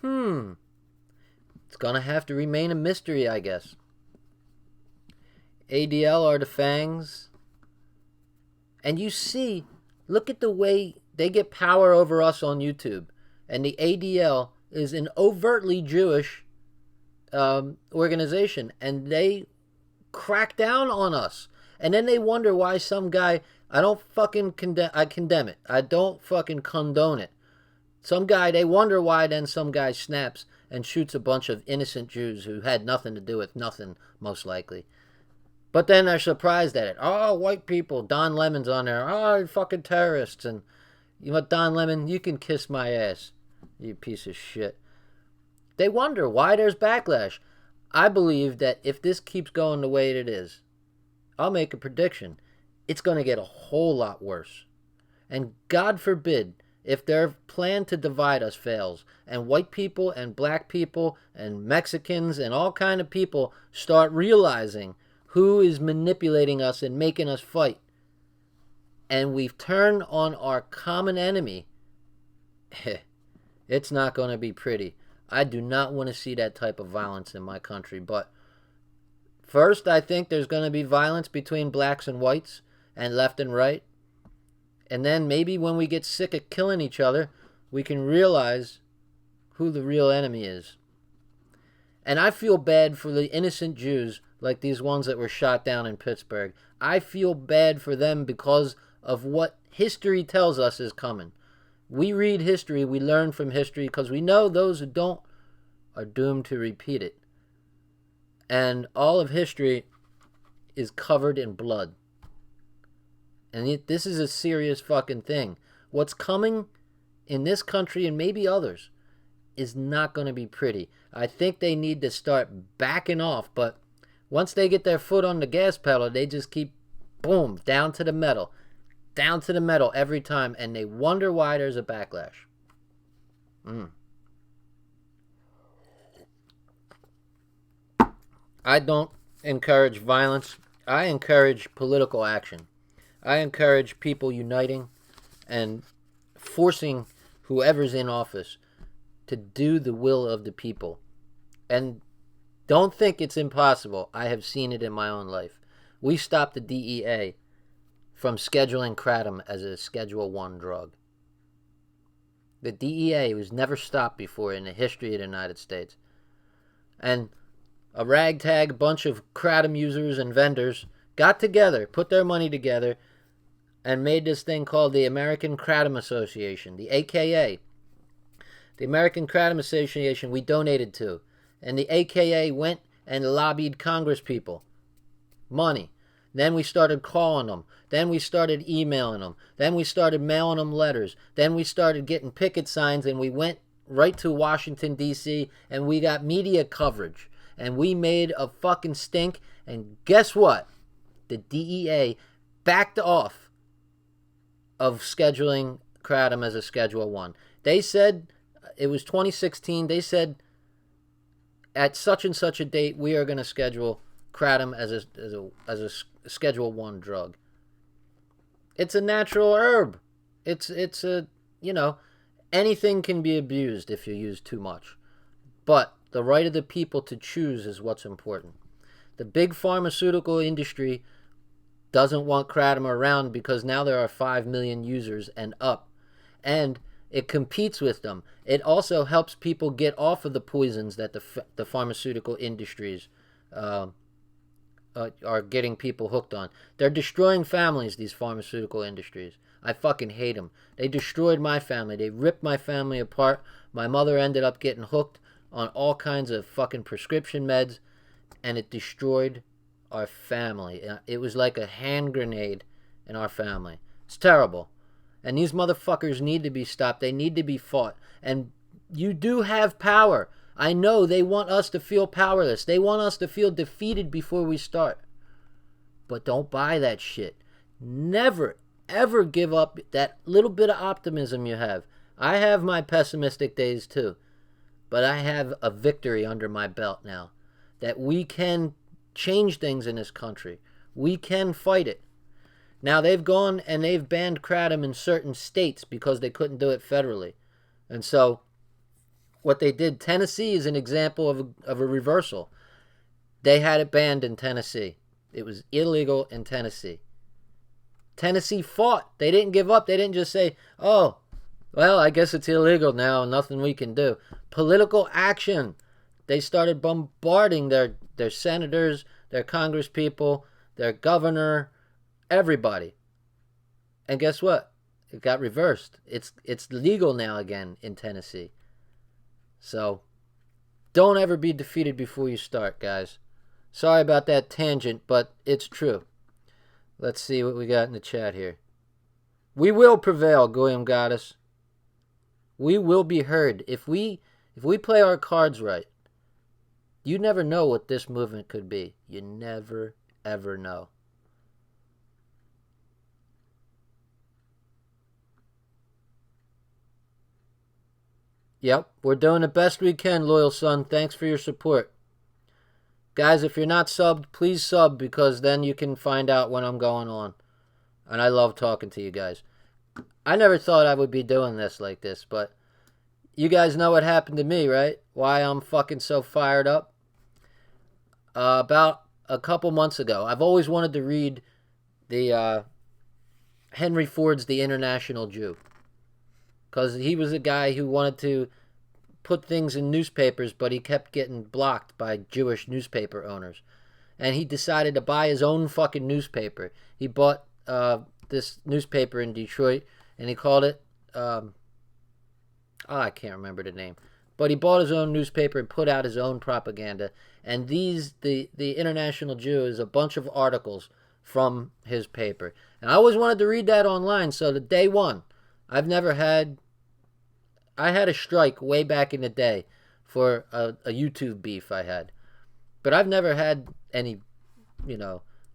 It's gonna have to remain a mystery, I guess. ADL are the fangs. And you see, look at the way they get power over us on YouTube. And the ADL is an overtly Jewish organization. And they crack down on us. And then they wonder why some guy... I don't fucking condemn it. I don't fucking condone it. Some guy, they wonder why then some guy snaps and shoots a bunch of innocent Jews who had nothing to do with nothing, most likely. But then they're surprised at it. Oh, white people. Don Lemon's on there. Oh, fucking terrorists. And you know what, Don Lemon, you can kiss my ass, you piece of shit. They wonder why there's backlash. I believe that if this keeps going the way it is, I'll make a prediction. It's going to get a whole lot worse. And God forbid, if their plan to divide us fails, and white people and black people and Mexicans and all kind of people start realizing who is manipulating us and making us fight, and we've turned on our common enemy, it's not going to be pretty. I do not want to see that type of violence in my country. But first, I think there's going to be violence between blacks and whites and left and right. And then maybe when we get sick of killing each other, we can realize who the real enemy is. And I feel bad for the innocent Jews, like these ones that were shot down in Pittsburgh. I feel bad for them because of what history tells us is coming. We read history, we learn from history, because we know those who don't are doomed to repeat it. And all of history is covered in blood. And this is a serious fucking thing. What's coming in this country, and maybe others, is not going to be pretty. I think they need to start backing off, but once they get their foot on the gas pedal, they just keep, boom, down to the metal every time, and they wonder why there's a backlash. I don't encourage violence. I encourage political action. I encourage people uniting and forcing whoever's in office to do the will of the people. And don't think it's impossible. I have seen it in my own life. We stopped the DEA from scheduling kratom as a Schedule 1 drug. The DEA was never stopped before in the history of the United States. And a ragtag bunch of kratom users and vendors got together, put their money together, and made this thing called the American Kratom Association, the AKA. The American Kratom Association we donated to. And the AKA went and lobbied Congress people. Money. Then we started calling them. Then we started emailing them. Then we started mailing them letters. Then we started getting picket signs, and we went right to Washington, D.C., and we got media coverage. And we made a fucking stink. And guess what? The DEA backed off of scheduling kratom as a Schedule 1. They said, it was 2016, they said, at such and such a date, we are going to schedule kratom as a Schedule 1 drug. It's a natural herb. It's a, anything can be abused if you use too much. But the right of the people to choose is what's important. The big pharmaceutical industry doesn't want kratom around because now there are 5 million users and up. And it competes with them. It also helps people get off of the poisons that the pharmaceutical industries are getting people hooked on. They're destroying families, these pharmaceutical industries. I fucking hate them. They destroyed my family. They ripped my family apart. My mother ended up getting hooked on all kinds of fucking prescription meds, and it destroyed our family. It was like a hand grenade in our family. It's terrible. And these motherfuckers need to be stopped. They need to be fought. And you do have power. I know they want us to feel powerless. They want us to feel defeated before we start. But don't buy that shit. Never, ever give up that little bit of optimism you have. I have my pessimistic days too. But I have a victory under my belt now. That we can change things in this country. We can fight it. Now, they've gone and they've banned kratom in certain states because they couldn't do it federally. And so, what they did, Tennessee is an example of a reversal. They had it banned in Tennessee. It was illegal in Tennessee. Tennessee fought. They didn't give up. They didn't just say, oh, well, I guess it's illegal now, nothing we can do. Political action. They started bombarding their senators, their congresspeople, their governor, everybody. And guess what? It got reversed. It's legal now again in Tennessee. So, don't ever be defeated before you start, guys. Sorry about that tangent, but it's true. Let's see what we got in the chat here. We will prevail, Goyim Goddess. We will be heard. If we play our cards right, you never know what this movement could be. You never, ever know. Yep, we're doing the best we can, loyal son. Thanks for your support. Guys, if you're not subbed, please sub, because then you can find out when I'm going on. and I love talking to you guys. I never thought I would be doing this like this, but you guys know what happened to me, right? Why I'm fucking so fired up? About a couple months ago, I've always wanted to read the Henry Ford's The International Jew, because he was a guy who wanted to put things in newspapers, but he kept getting blocked by Jewish newspaper owners. And he decided to buy his own fucking newspaper. He bought this newspaper in Detroit, and he called it, I can't remember the name. But he bought his own newspaper and put out his own propaganda. And the International Jew is a bunch of articles from his paper. And I always wanted to read that online, so the day one, I had a strike way back in the day for a YouTube beef I had. But I've never had any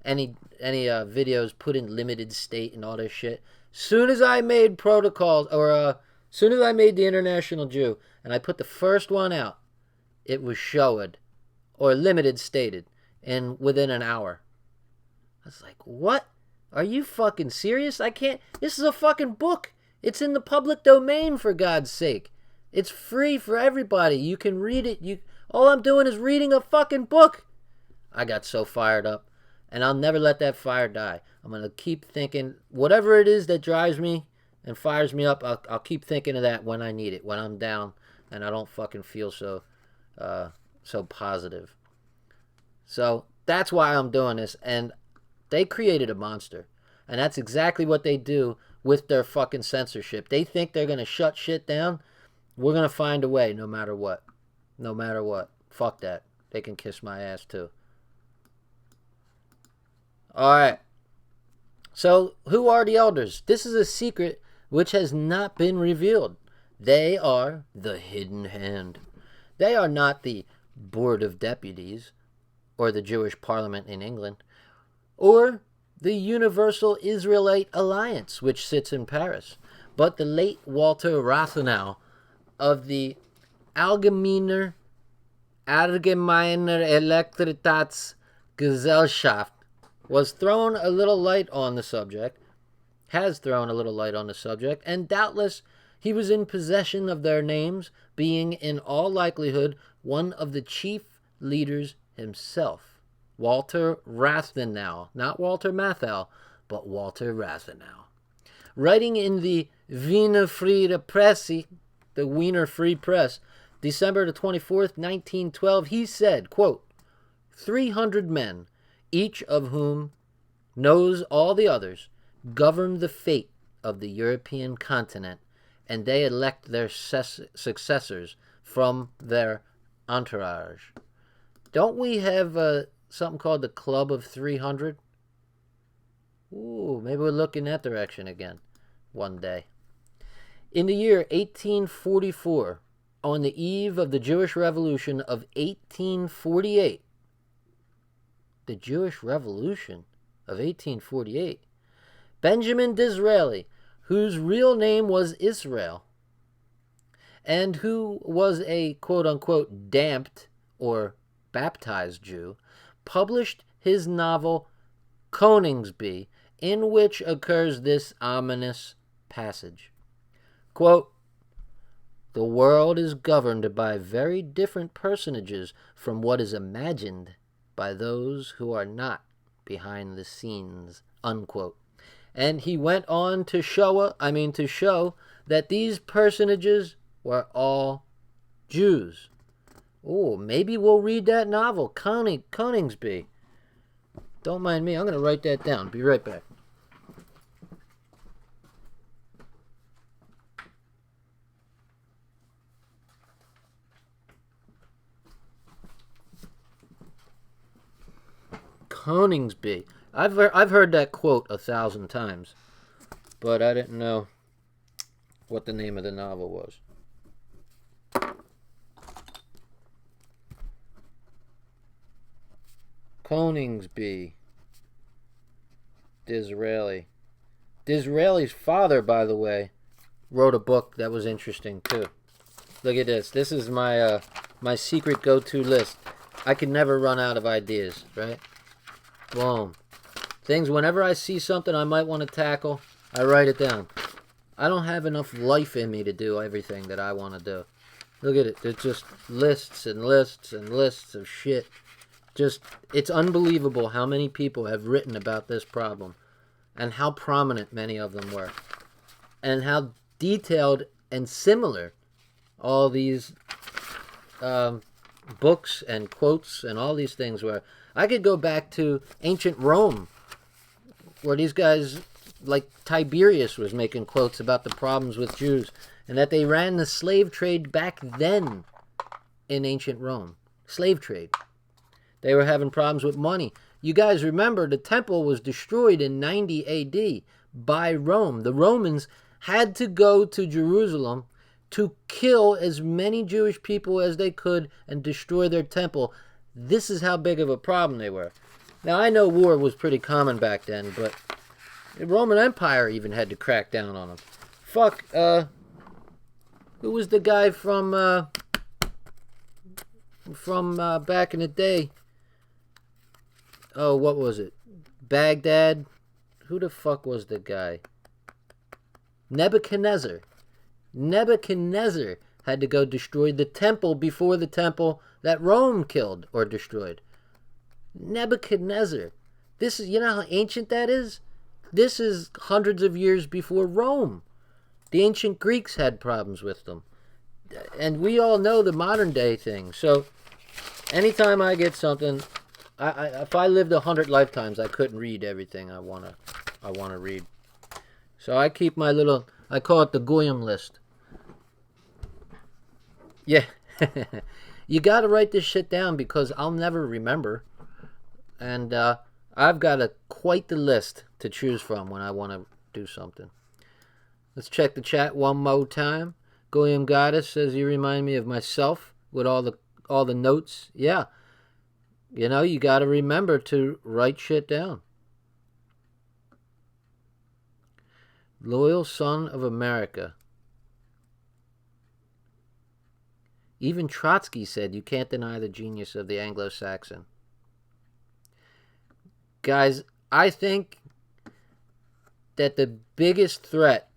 videos put in limited state and all this shit. Soon as I made protocols, or soon as I made the International Jew, and I put the first one out, it was showed, or limited stated, and within an hour. I was like, what? Are you fucking serious? I can't. This is a fucking book. It's in the public domain, for God's sake. It's free for everybody. You can read it. All I'm doing is reading a fucking book. I got so fired up. And I'll never let that fire die. I'm going to keep thinking, whatever it is that drives me and fires me up, I'll keep thinking of that when I need it, when I'm down and I don't fucking feel so positive. So that's why I'm doing this. And they created a monster. And that's exactly what they do with their fucking censorship. They think they're going to shut shit down. We're going to find a way no matter what. No matter what. Fuck that. They can kiss my ass too. Alright. So, who are the elders? This is a secret which has not been revealed. They are the hidden hand. They are not the Board of Deputies, or the Jewish Parliament in England, or the Universal Israelite Alliance, which sits in Paris, but the late Walter Rathenau of the Allgemeine Elektrizitätsgesellschaft has thrown a little light on the subject, and doubtless he was in possession of their names, being in all likelihood one of the chief leaders himself. Walter Rathenau, not Walter Matthau, but Walter Rathenau. Writing in the Wiener Freie Presse, the Wiener Free Press, December the 24th, 1912, he said, quote, 300 men, each of whom knows all the others, govern the fate of the European continent, and they elect their successors from their entourage. Don't we have something called the Club of 300? Ooh, maybe we'll look in that direction again one day. In the year 1844, on the eve of the Jewish Revolution of 1848, the Jewish Revolution of 1848, Benjamin Disraeli, whose real name was Israel, and who was a quote-unquote damped or baptized Jew, published his novel Koningsby, in which occurs this ominous passage. Quote, the world is governed by very different personages from what is imagined by those who are not behind the scenes, unquote. And he went on to show that these personages were all Jews. Oh, maybe we'll read that novel, Koningsby. Don't mind me, I'm going to write that down. Be right back. Koningsby. I've heard that quote 1,000 times, but I didn't know what the name of the novel was. Koningsby. Disraeli. Disraeli's father, by the way, wrote a book that was interesting too. Look at this. This is my my secret go-to list. I can never run out of ideas, right? Boom. Things, whenever I see something I might want to tackle, I write it down. I don't have enough life in me to do everything that I want to do. Look at it. It's just lists and lists and lists of shit. Just, it's unbelievable how many people have written about this problem and how prominent many of them were and how detailed and similar all these books and quotes and all these things were. I could go back to ancient Rome, where these guys, like Tiberius, was making quotes about the problems with Jews and that they ran the slave trade back then in ancient Rome. Slave trade. They were having problems with money. You guys remember the temple was destroyed in 90 AD by Rome. The Romans had to go to Jerusalem to kill as many Jewish people as they could and destroy their temple. This is how big of a problem they were. Now, I know war was pretty common back then, but the Roman Empire even had to crack down on them. Fuck, who was the guy from back in the day? Oh, what was it? Baghdad? Who the fuck was the guy? Nebuchadnezzar. Nebuchadnezzar had to go destroy the temple before the temple that Rome killed or destroyed. Nebuchadnezzar. This is, you know how ancient that is? This is hundreds of years before Rome. The ancient Greeks had problems with them. And we all know the modern day thing. So anytime I get something, if I lived 100 lifetimes, I couldn't read everything I wanna read. So I keep my little, I call it the Goyim list. Yeah. You got to write this shit down because I'll never remember. And I've got quite the list to choose from when I want to do something. Let's check the chat one more time. Goyim Goddess says, you remind me of myself with all the notes. Yeah. You know, you got to remember to write shit down. Loyal son of America. Even Trotsky said you can't deny the genius of the Anglo-Saxon. Guys, I think that the biggest threat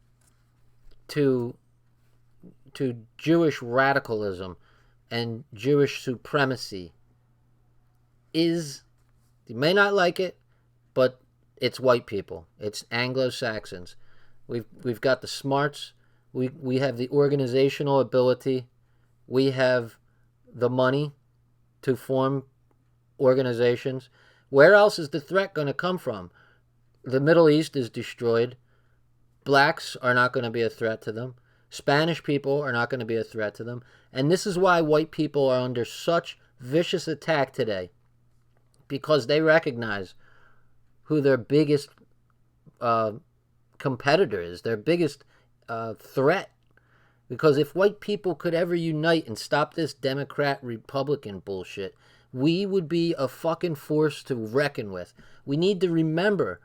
to Jewish radicalism and Jewish supremacy is, you may not like it, but it's white people. It's Anglo-Saxons. We've got the smarts. We have the organizational ability. We have the money to form organizations. Where else is the threat going to come from? The Middle East is destroyed. Blacks are not going to be a threat to them. Spanish people are not going to be a threat to them. And this is why white people are under such vicious attack today. Because they recognize who their biggest competitor is, their biggest threat. Because if white people could ever unite and stop this Democrat-Republican bullshit, we would be a fucking force to reckon with. We need to remember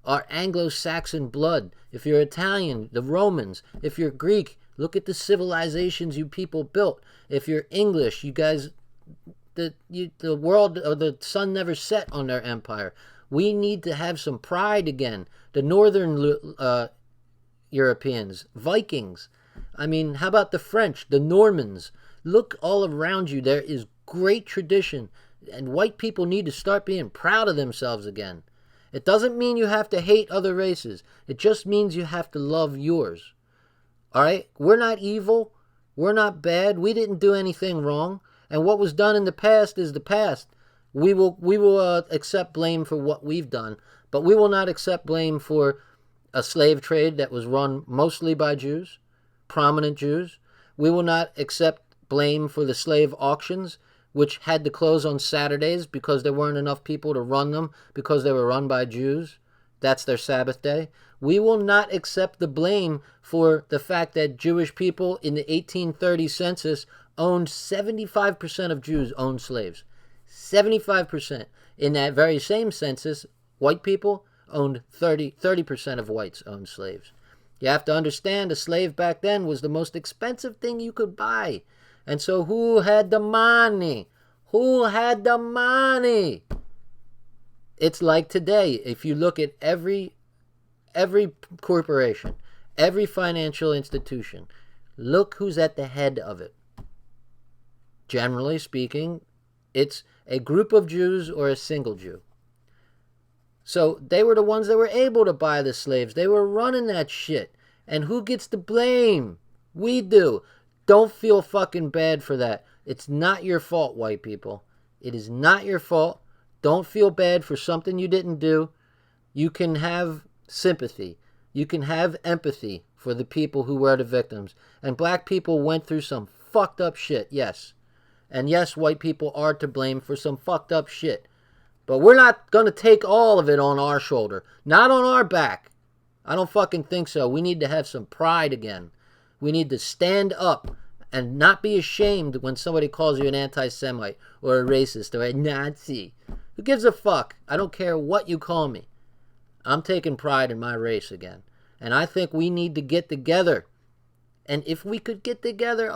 our Anglo-Saxon blood. If you're Italian, the Romans. If you're Greek, look at the civilizations you people built. If you're English, you guys, the world, or the sun never set on their empire. We need to have some pride again. The northern Europeans, Vikings. I mean, how about the French, the Normans? Look all around you. There is great tradition. And white people need to start being proud of themselves again. It doesn't mean you have to hate other races. It just means you have to love yours. All right? We're not evil. We're not bad. We didn't do anything wrong. And what was done in the past is the past. We will accept blame for what we've done. But we will not accept blame for a slave trade that was run mostly by Jews. Prominent Jews. We will not accept blame for the slave auctions, which had to close on Saturdays because there weren't enough people to run them because they were run by Jews. That's their Sabbath day. We will not accept the blame for the fact that Jewish people in the 1830 census owned 75% of Jews owned slaves. 75%. In that very same census, white people owned 30% of whites owned slaves. You have to understand, a slave back then was the most expensive thing you could buy. And so who had the money? Who had the money? It's like today, if you look at every corporation, every financial institution, look who's at the head of it. Generally speaking, it's a group of Jews or a single Jew. So they were the ones that were able to buy the slaves. They were running that shit. And who gets the blame? We do. Don't feel fucking bad for that. It's not your fault, white people. It is not your fault. Don't feel bad for something you didn't do. You can have sympathy. You can have empathy for the people who were the victims. And black people went through some fucked up shit, yes. And yes, white people are to blame for some fucked up shit. But we're not going to take all of it on our shoulder. Not on our back. I don't fucking think so. We need to have some pride again. We need to stand up and not be ashamed when somebody calls you an anti-Semite or a racist or a Nazi. Who gives a fuck? I don't care what you call me. I'm taking pride in my race again. And I think we need to get together. And if we could get together,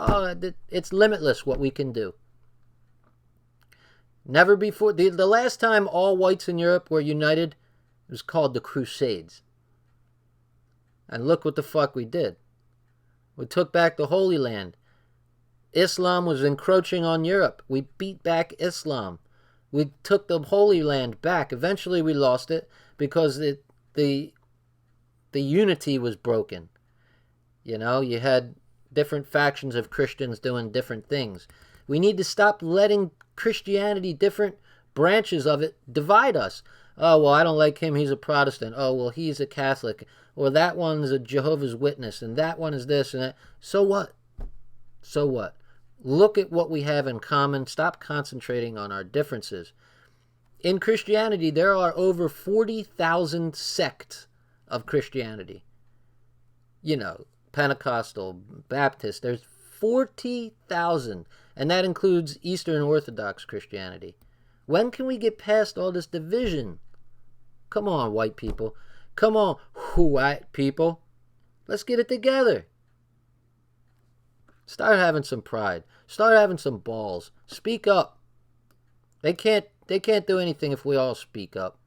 it's limitless what we can do. Never before. The last time all whites in Europe were united, it was called the Crusades. And look what the fuck we did. We took back the Holy Land. Islam was encroaching on Europe. We beat back Islam. We took the Holy Land back. Eventually we lost it because the unity was broken. You know, you had different factions of Christians doing different things. We need to stop letting Christianity, different branches of it, divide us. Oh, well, I don't like him, he's a Protestant. Oh, well, he's a Catholic. Or that one's a Jehovah's Witness, and that one is this and that. So what? So what? Look at what we have in common. Stop concentrating on our differences. In Christianity, there are over 40,000 sects of Christianity. You know, Pentecostal, Baptist, there's 40,000. And that includes Eastern Orthodox Christianity. When can we get past all this division? Come on, white people. Come on, white people. Let's get it together. Start having some pride. Start having some balls. Speak up. They can't do anything if we all speak up.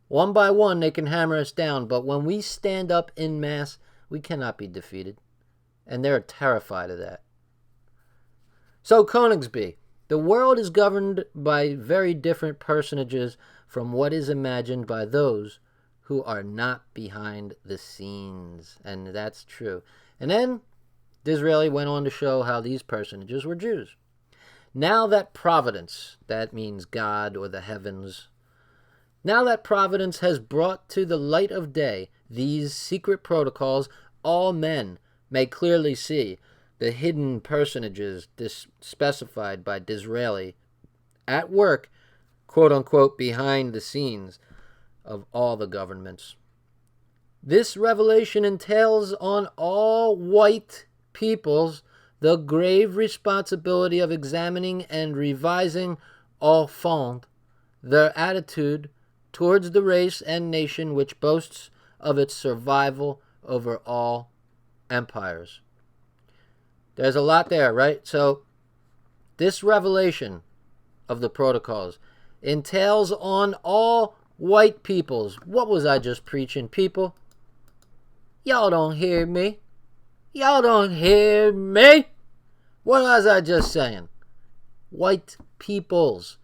One by one, they can hammer us down. But when we stand up en masse, we cannot be defeated. And they're terrified of that. So, Königsby, the world is governed by very different personages from what is imagined by those who are not behind the scenes. And that's true. And then Disraeli went on to show how these personages were Jews. Now that Providence, that means God or the heavens, now that Providence has brought to the light of day these secret protocols, all men may clearly see the hidden personages specified by Disraeli at work, quote-unquote, behind the scenes of all the governments. This revelation entails on all white peoples the grave responsibility of examining and revising au fond their attitude towards the race and nation which boasts of its survival over all empires. There's a lot there, right? So this revelation of the protocols entails on all white peoples. What was I just preaching, people? Y'all don't hear me. Y'all don't hear me. What was I just saying? White peoples.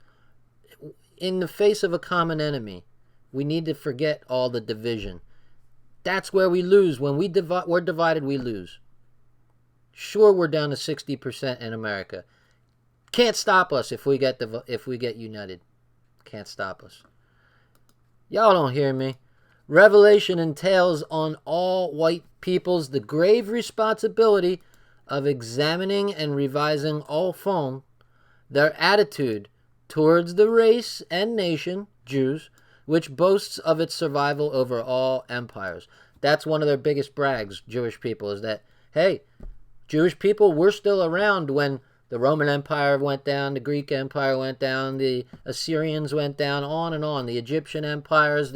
In the face of a common enemy, we need to forget all the division. That's where we lose. When we're divided, we lose. Sure, we're down to 60% in America. Can't stop us if we get united. Can't stop us. Y'all don't hear me. Revelation entails on all white peoples the grave responsibility of examining and revising au fond their attitude towards the race and nation, Jews, which boasts of its survival over all empires. That's one of their biggest brags, Jewish people, is that, hey, Jewish people were still around when the Roman Empire went down, the Greek Empire went down, the Assyrians went down, on and on. The Egyptian empires,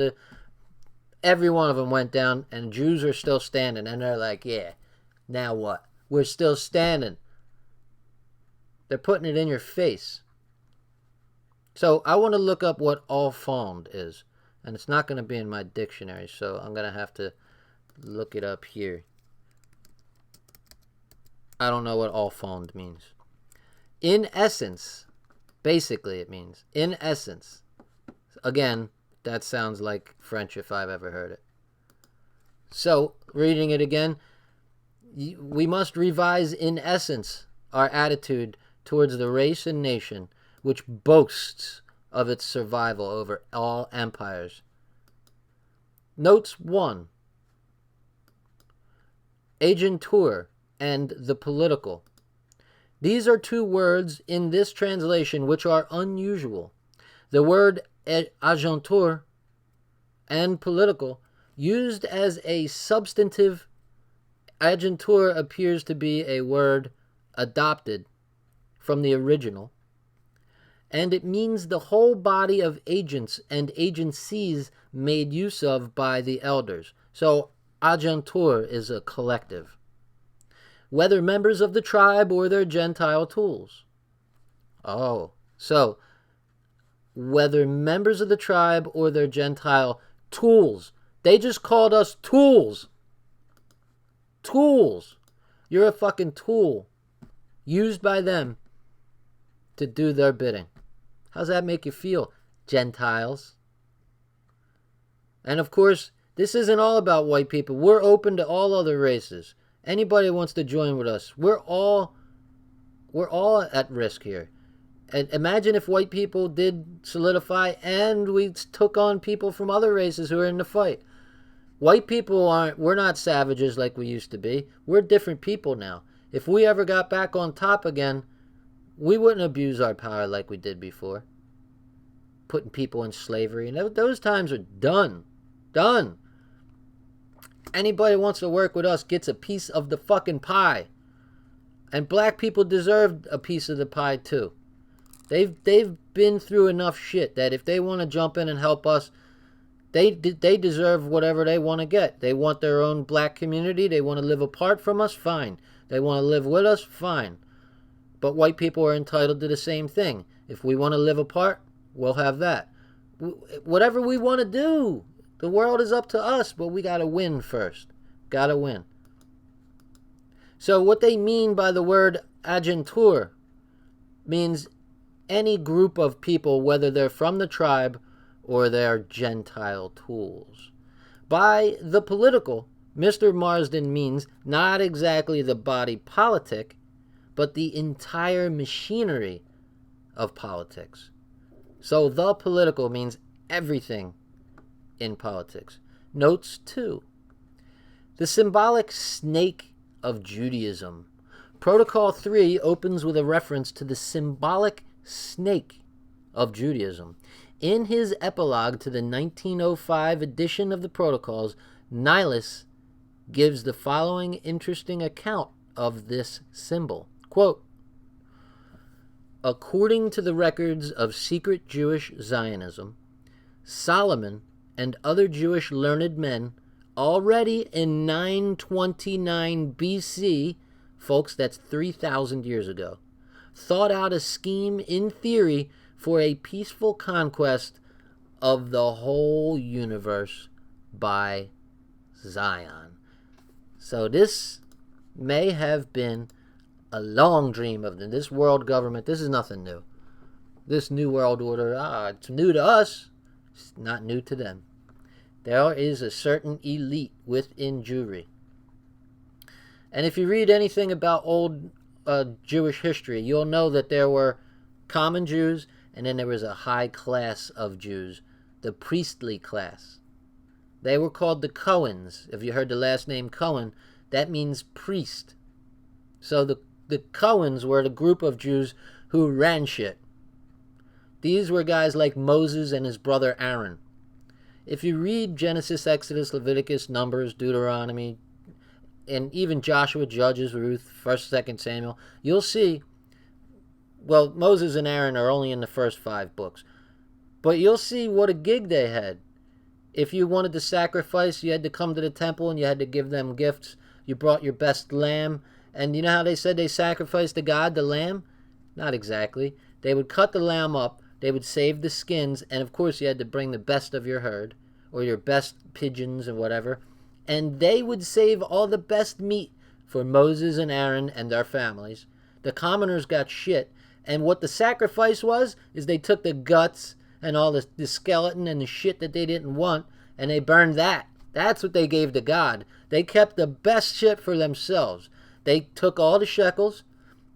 every one of them went down, and Jews are still standing. And they're like, yeah, now what? We're still standing. They're putting it in your face. So I want to look up what all fond is. And it's not going to be in my dictionary, so I'm going to have to look it up here. I don't know what all fond means. In essence, basically it means, in essence. Again, that sounds like French if I've ever heard it. So, reading it again, we must revise in essence our attitude towards the race and nation which boasts of its survival over all empires. Notes 1. Agentur and the political. These are two words in this translation which are unusual. The word agentur and political, used as a substantive, agentur appears to be a word adopted from the original, and it means the whole body of agents and agencies made use of by the elders. So, agentur is a collective. Whether members of the tribe or their Gentile tools. Oh, so, whether members of the tribe or their Gentile tools. They just called us tools. Tools. You're a fucking tool used by them to do their bidding. How's that make you feel, Gentiles? And of course, this isn't all about white people. We're open to all other races. Anybody wants to join with us. We're all at risk here. And imagine if white people did solidify and we took on people from other races who are in the fight. White people we're not savages like we used to be. We're different people now. If we ever got back on top again, we wouldn't abuse our power like we did before. Putting people in slavery. And those times are done. Done. Anybody who wants to work with us gets a piece of the fucking pie. And black people deserve a piece of the pie too. They've been through enough shit that if they want to jump in and help us, they deserve whatever they want to get. They want their own black community. They want to live apart from us, fine. They want to live with us, fine. But white people are entitled to the same thing. If we want to live apart, we'll have that. Whatever we want to do, the world is up to us, but we got to win first. Got to win. So what they mean by the word agentur means any group of people, whether they're from the tribe or they're Gentile tools. By the political, Mr. Marsden means not exactly the body politic, but the entire machinery of politics. So the political means everything in politics. Notes 2. The symbolic snake of Judaism. Protocol 3 opens with a reference to the symbolic snake of Judaism. In his epilogue to the 1905 edition of the Protocols, Nihilus gives the following interesting account of this symbol. Quote, according to the records of secret Jewish Zionism, Solomon and other Jewish learned men already in 929 BC, folks, that's 3,000 years ago, thought out a scheme in theory for a peaceful conquest of the whole universe by Zion. So this may have been a long dream of this world government. This is nothing new. This new world order, it's new to us. It's not new to them. There is a certain elite within Jewry. And if you read anything about old Jewish history, you'll know that there were common Jews, and then there was a high class of Jews, the priestly class. They were called the Cohens. If you heard the last name Cohen, that means priest. So the Cohens were the group of Jews who ran shit. These were guys like Moses and his brother Aaron. If you read Genesis, Exodus, Leviticus, Numbers, Deuteronomy, and even Joshua, Judges, Ruth, 1st, 2nd Samuel, you'll see, well, Moses and Aaron are only in the first 5 books, but you'll see what a gig they had. If you wanted to sacrifice, you had to come to the temple and you had to give them gifts. You brought your best lamb, and you know how they said they sacrificed to God the lamb? Not exactly. They would cut the lamb up, They would save the skins, and of course you had to bring the best of your herd, or your best pigeons or whatever, and they would save all the best meat for Moses and Aaron and their families. The commoners got shit, and what the sacrifice was is they took the guts and all the skeleton and the shit that they didn't want, and they burned that. That's what they gave to God. They kept the best shit for themselves. They took all the shekels,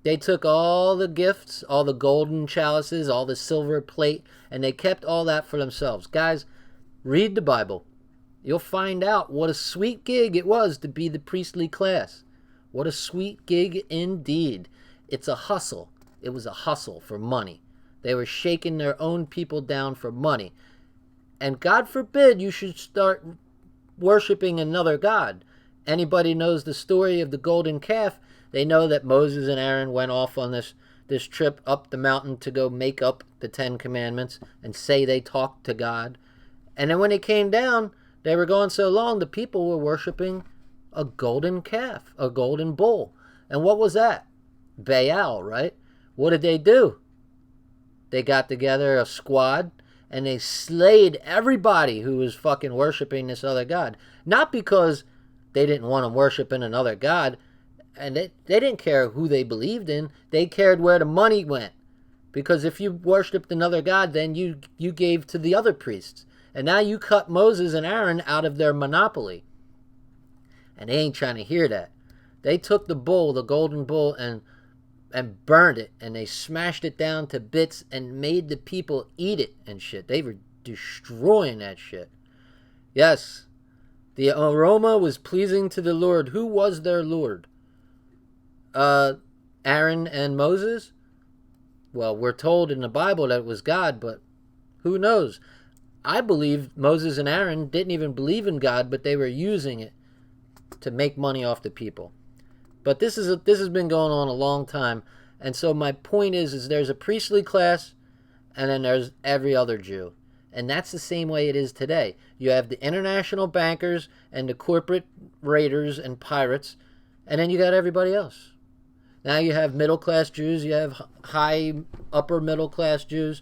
they took all the gifts, all the golden chalices, all the silver plate, and they kept all that for themselves. Guys, read the Bible. You'll find out what a sweet gig it was to be the priestly class. What a sweet gig indeed. It's a hustle. It was a hustle for money. They were shaking their own people down for money. And God forbid you should start worshiping another god. Anybody knows the story of the golden calf, they know that Moses and Aaron went off on this trip up the mountain to go make up the 10 Commandments and say they talked to God. And then when they came down, they were gone so long, the people were worshiping a golden calf, a golden bull. And what was that? Baal, right? What did they do? They got together a squad and they slayed everybody who was fucking worshiping this other god. Not because they didn't want to worship in another god, and they didn't care who they believed in. They cared where the money went. Because if you worshipped another god, then you gave to the other priests. And now you cut Moses and Aaron out of their monopoly. And they ain't trying to hear that. They took the bull, the golden bull, and burned it. And they smashed it down to bits and made the people eat it and shit. They were destroying that shit. Yes, the aroma was pleasing to the Lord. Who was their Lord? Aaron and Moses? Well, we're told in the Bible that it was God, but who knows? I believe Moses and Aaron didn't even believe in God, but they were using it to make money off the people. But this has been going on a long time, and so my point is there's a priestly class, and then there's every other Jew. And that's the same way it is today. You have the international bankers and the corporate raiders and pirates, and then you got everybody else. Now you have middle-class Jews, you have high, upper middle-class Jews,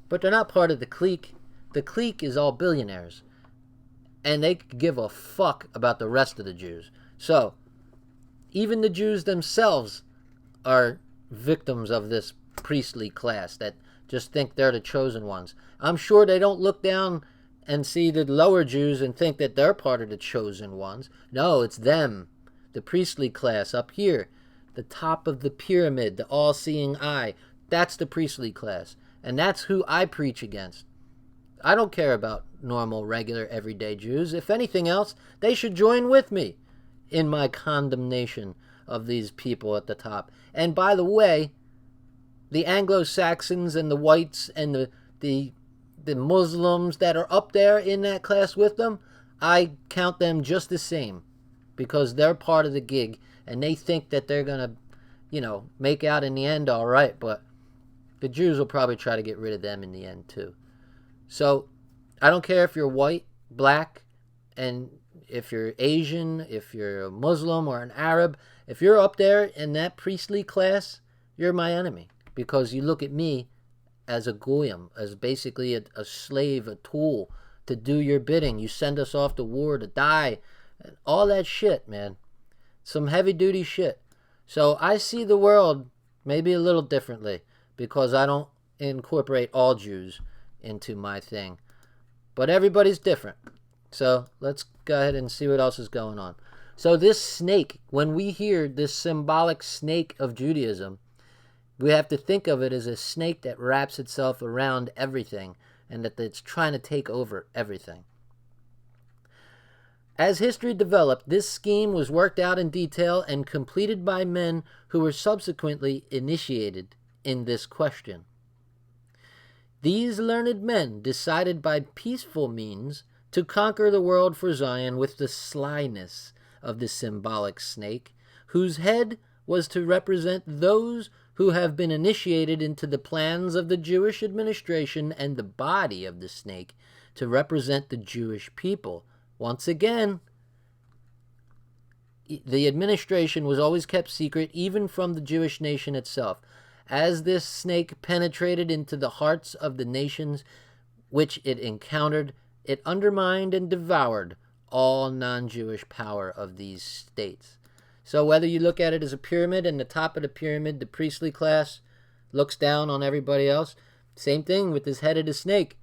but they're not part of the clique. The clique is all billionaires, and they give a fuck about the rest of the Jews. So, even the Jews themselves are victims of this priestly class that just think they're the chosen ones. I'm sure they don't look down and see the lower Jews and think that they're part of the chosen ones. No, it's them, the priestly class up here, the top of the pyramid, the all-seeing eye. That's the priestly class, and that's who I preach against. I don't care about normal, regular, everyday Jews. If anything else, they should join with me in my condemnation of these people at the top. And by the way, the Anglo-Saxons and the whites and the Muslims that are up there in that class with them, I count them just the same because they're part of the gig and they think that they're going to, make out in the end all right, but the Jews will probably try to get rid of them in the end too. So I don't care if you're white, black, and if you're Asian, if you're a Muslim or an Arab, if you're up there in that priestly class, you're my enemy because you look at me as a goyim, as basically a slave, a tool to do your bidding. You send us off to war to die, and all that shit, man. Some heavy-duty shit. So I see the world maybe a little differently because I don't incorporate all Jews into my thing. But everybody's different. So let's go ahead and see what else is going on. So this snake, when we hear this symbolic snake of Judaism, we have to think of it as a snake that wraps itself around everything and that it's trying to take over everything. As history developed, this scheme was worked out in detail and completed by men who were subsequently initiated in this question. These learned men decided by peaceful means to conquer the world for Zion with the slyness of the symbolic snake, whose head was to represent those who have been initiated into the plans of the Jewish administration, and the body of the snake to represent the Jewish people. Once again, the administration was always kept secret, even from the Jewish nation itself. As this snake penetrated into the hearts of the nations which it encountered, it undermined and devoured all non-Jewish power of these states. So whether you look at it as a pyramid, and the top of the pyramid, the priestly class, looks down on everybody else, same thing with this head of the snake.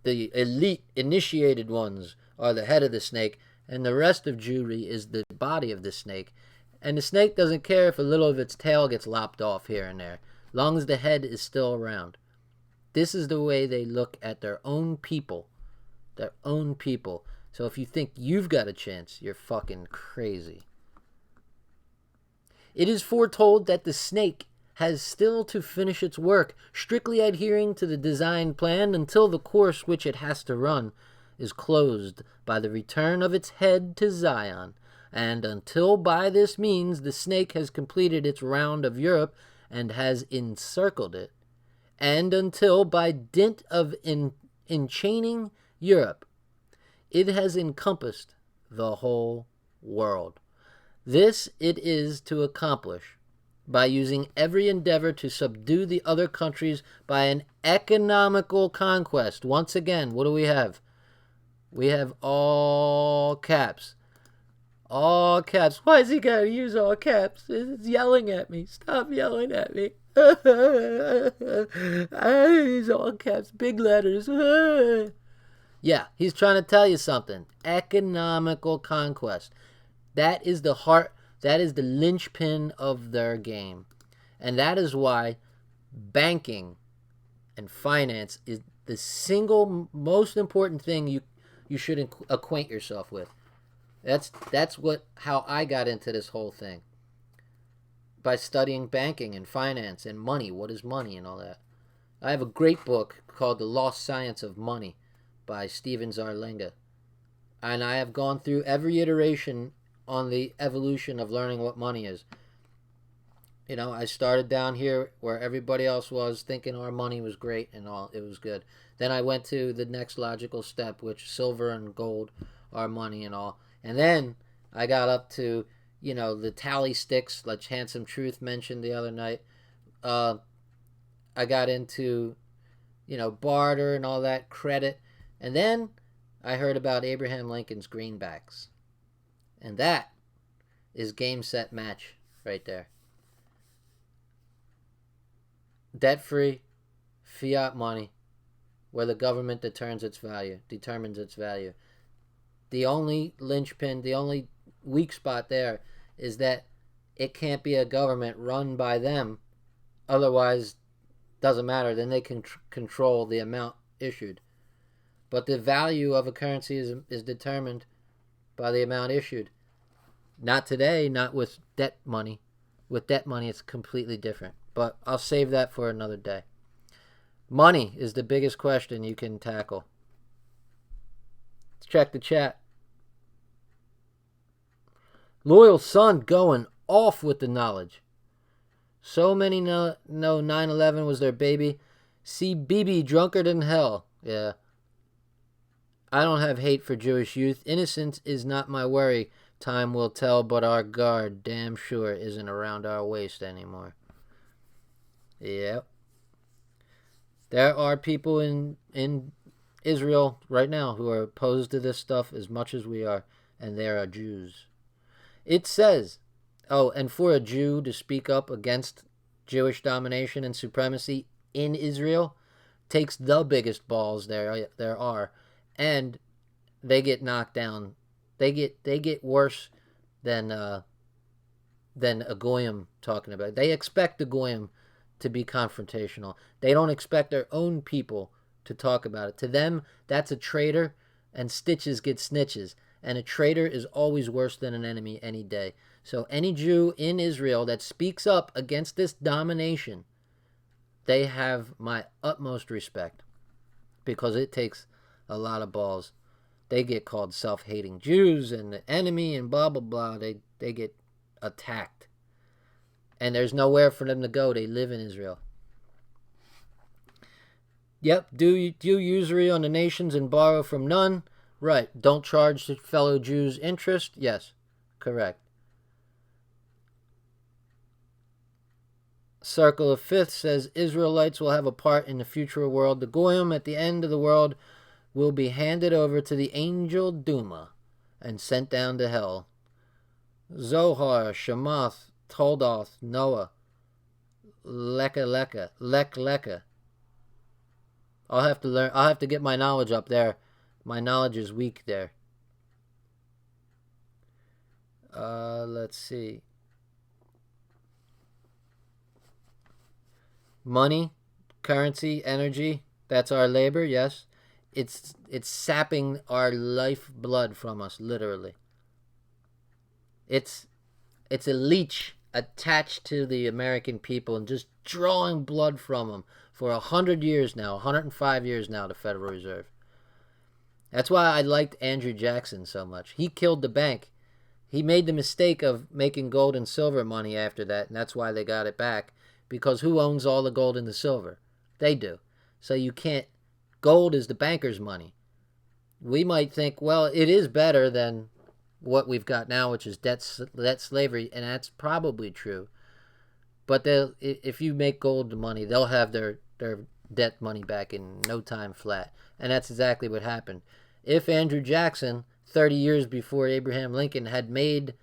The elite, initiated ones are the head of the snake, and the rest of Jewry is the body of the snake. And the snake doesn't care if a little of its tail gets lopped off here and there, long as the head is still around. This is the way they look at their own people. Their own people. So if you think you've got a chance, you're fucking crazy. It is foretold that the snake has still to finish its work, strictly adhering to the design plan until the course which it has to run is closed by the return of its head to Zion, and until by this means the snake has completed its round of Europe and has encircled it, and until by dint of enchaining Europe, it has encompassed the whole world. This it is to accomplish by using every endeavor to subdue the other countries by an economical conquest. Once again, what do we have? We have all caps. All caps. Why is he got to use all caps? It's yelling at me. Stop yelling at me. He's all caps. Big letters. Yeah, he's trying to tell you something. Economical conquest. That is the heart, that is the linchpin of their game. And that is why banking and finance is the single most important thing you should acquaint yourself with. That's how I got into this whole thing. By studying banking and finance and money. What is money and all that. I have a great book called The Lost Science of Money by Steven Zarlenga. And I have gone through every iteration on the evolution of learning what money is. You know, I started down here where everybody else was, thinking our money was great and all, it was good. Then I went to the next logical step, which silver and gold are money and all. And then I got up to, you know, the tally sticks, like Handsome Truth mentioned the other night. I got into, you know, barter and all that, credit. And then I heard about Abraham Lincoln's greenbacks. And that is game, set, match right there. Debt-free, fiat money, where the government determines its value. The only linchpin, the only weak spot there is that it can't be a government run by them. Otherwise, doesn't matter. Then they can control the amount issued. But the value of a currency is determined by the amount issued. Not today, not with debt money. With debt money, it's completely different. But I'll save that for another day. Money is the biggest question you can tackle. Let's check the chat. Loyal son going off with the knowledge. So many know 9/11 was their baby. See BB drunker than hell. Yeah. I don't have hate for Jewish youth. Innocence is not my worry. Time will tell, but our guard damn sure isn't around our waist anymore. Yep. There are people in Israel right now who are opposed to this stuff as much as we are, and there are Jews. It says, and for a Jew to speak up against Jewish domination and supremacy in Israel takes the biggest balls there are. And they get knocked down. They get worse than a goyim talking about it. They expect a goyim to be confrontational. They don't expect their own people to talk about it. To them, that's a traitor, and stitches get snitches. And a traitor is always worse than an enemy any day. So any Jew in Israel that speaks up against this domination, they have my utmost respect, because it takes a lot of balls. They get called self-hating Jews and the enemy and blah, blah, blah. They get attacked. And there's nowhere for them to go. They live in Israel. Yep, do usury on the nations and borrow from none. Right, don't charge fellow Jews interest. Yes, correct. Circle of Fifth says Israelites will have a part in the future world. The Goyim at the end of the world will be handed over to the angel Duma and sent down to hell. Zohar, Shemath, Toldoth, Noah, Leka. I'll have to learn. I'll have to get my knowledge up there. My knowledge is weak there. Let's see. Money, currency, energy, that's our labor, yes. It's sapping our lifeblood from us, literally. It's a leech attached to the American people and just drawing blood from them for 100 years now, 105 years now, the Federal Reserve. That's why I liked Andrew Jackson so much. He killed the bank. He made the mistake of making gold and silver money after that, and that's why they got it back. Because who owns all the gold and the silver? They do. So you can't... Gold is the banker's money. We might think, well, it is better than what we've got now, which is debt slavery, and that's probably true. But if you make gold the money, they'll have their debt money back in no time flat. And that's exactly what happened. If Andrew Jackson, 30 years before Abraham Lincoln, had made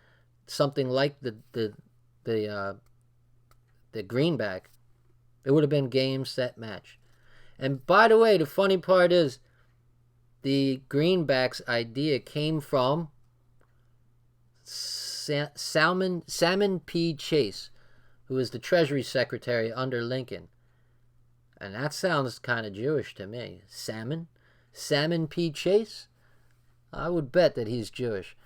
something like the greenback, it would have been game, set, match. And by the way, the funny part is the greenback's idea came from Salmon P. Chase, who was the Treasury Secretary under Lincoln. And that sounds kind of Jewish to me. Salmon P. Chase? I would bet that he's Jewish.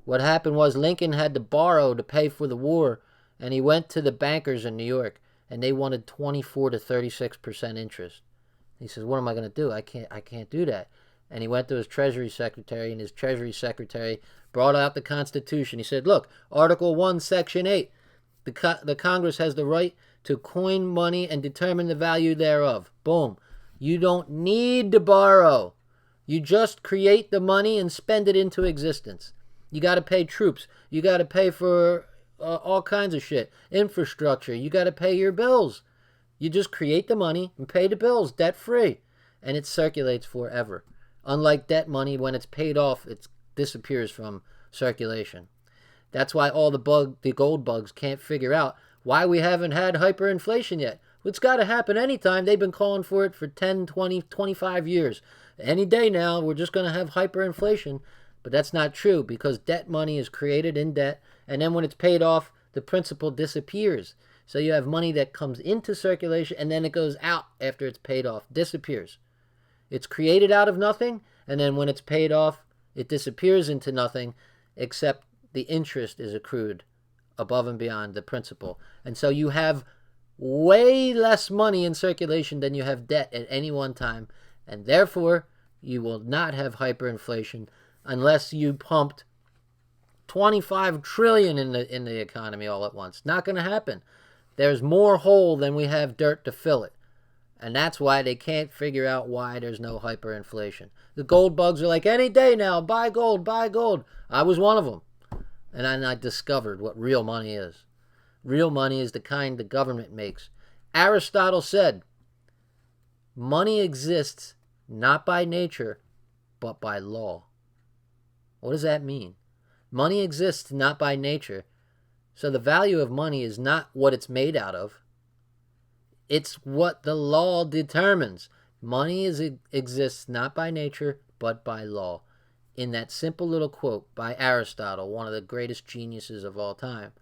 What happened was Lincoln had to borrow to pay for the war, and he went to the bankers in New York, and they wanted 24 to 36% interest. He says, what am I going to do? I can't do that. And he went to his Treasury Secretary, and his Treasury Secretary brought out the Constitution. He said, look, Article 1, Section 8, the Congress has the right to coin money and determine the value thereof. Boom. You don't need to borrow. You just create the money and spend it into existence. You got to pay troops. You got to pay for all kinds of shit. Infrastructure. You got to pay your bills. You just create the money and pay the bills debt-free. And it circulates forever. Unlike debt money, when it's paid off, it disappears from circulation. That's why all the gold bugs can't figure out why we haven't had hyperinflation yet. It's got to happen anytime. They've been calling for it for 10, 20, 25 years. Any day now, we're just going to have hyperinflation. But that's not true, because debt money is created in debt, and then when it's paid off, the principal disappears. So you have money that comes into circulation, and then it goes out after it's paid off, disappears. It's created out of nothing, and then when it's paid off, it disappears into nothing, except the interest is accrued above and beyond the principal. And so you have way less money in circulation than you have debt at any one time, and therefore you will not have hyperinflation unless you pumped 25 trillion in the economy all at once. Not going to happen. There's more hole than we have dirt to fill it. And that's why they can't figure out why there's no hyperinflation. The gold bugs are like, any day now, buy gold, buy gold. I was one of them. And I discovered what real money is. Real money is the kind the government makes. Aristotle said, money exists not by nature, but by law. What does that mean? Money exists not by nature. So the value of money is not what it's made out of. It's what the law determines. Money exists not by nature, but by law. In that simple little quote by Aristotle, one of the greatest geniuses of all time,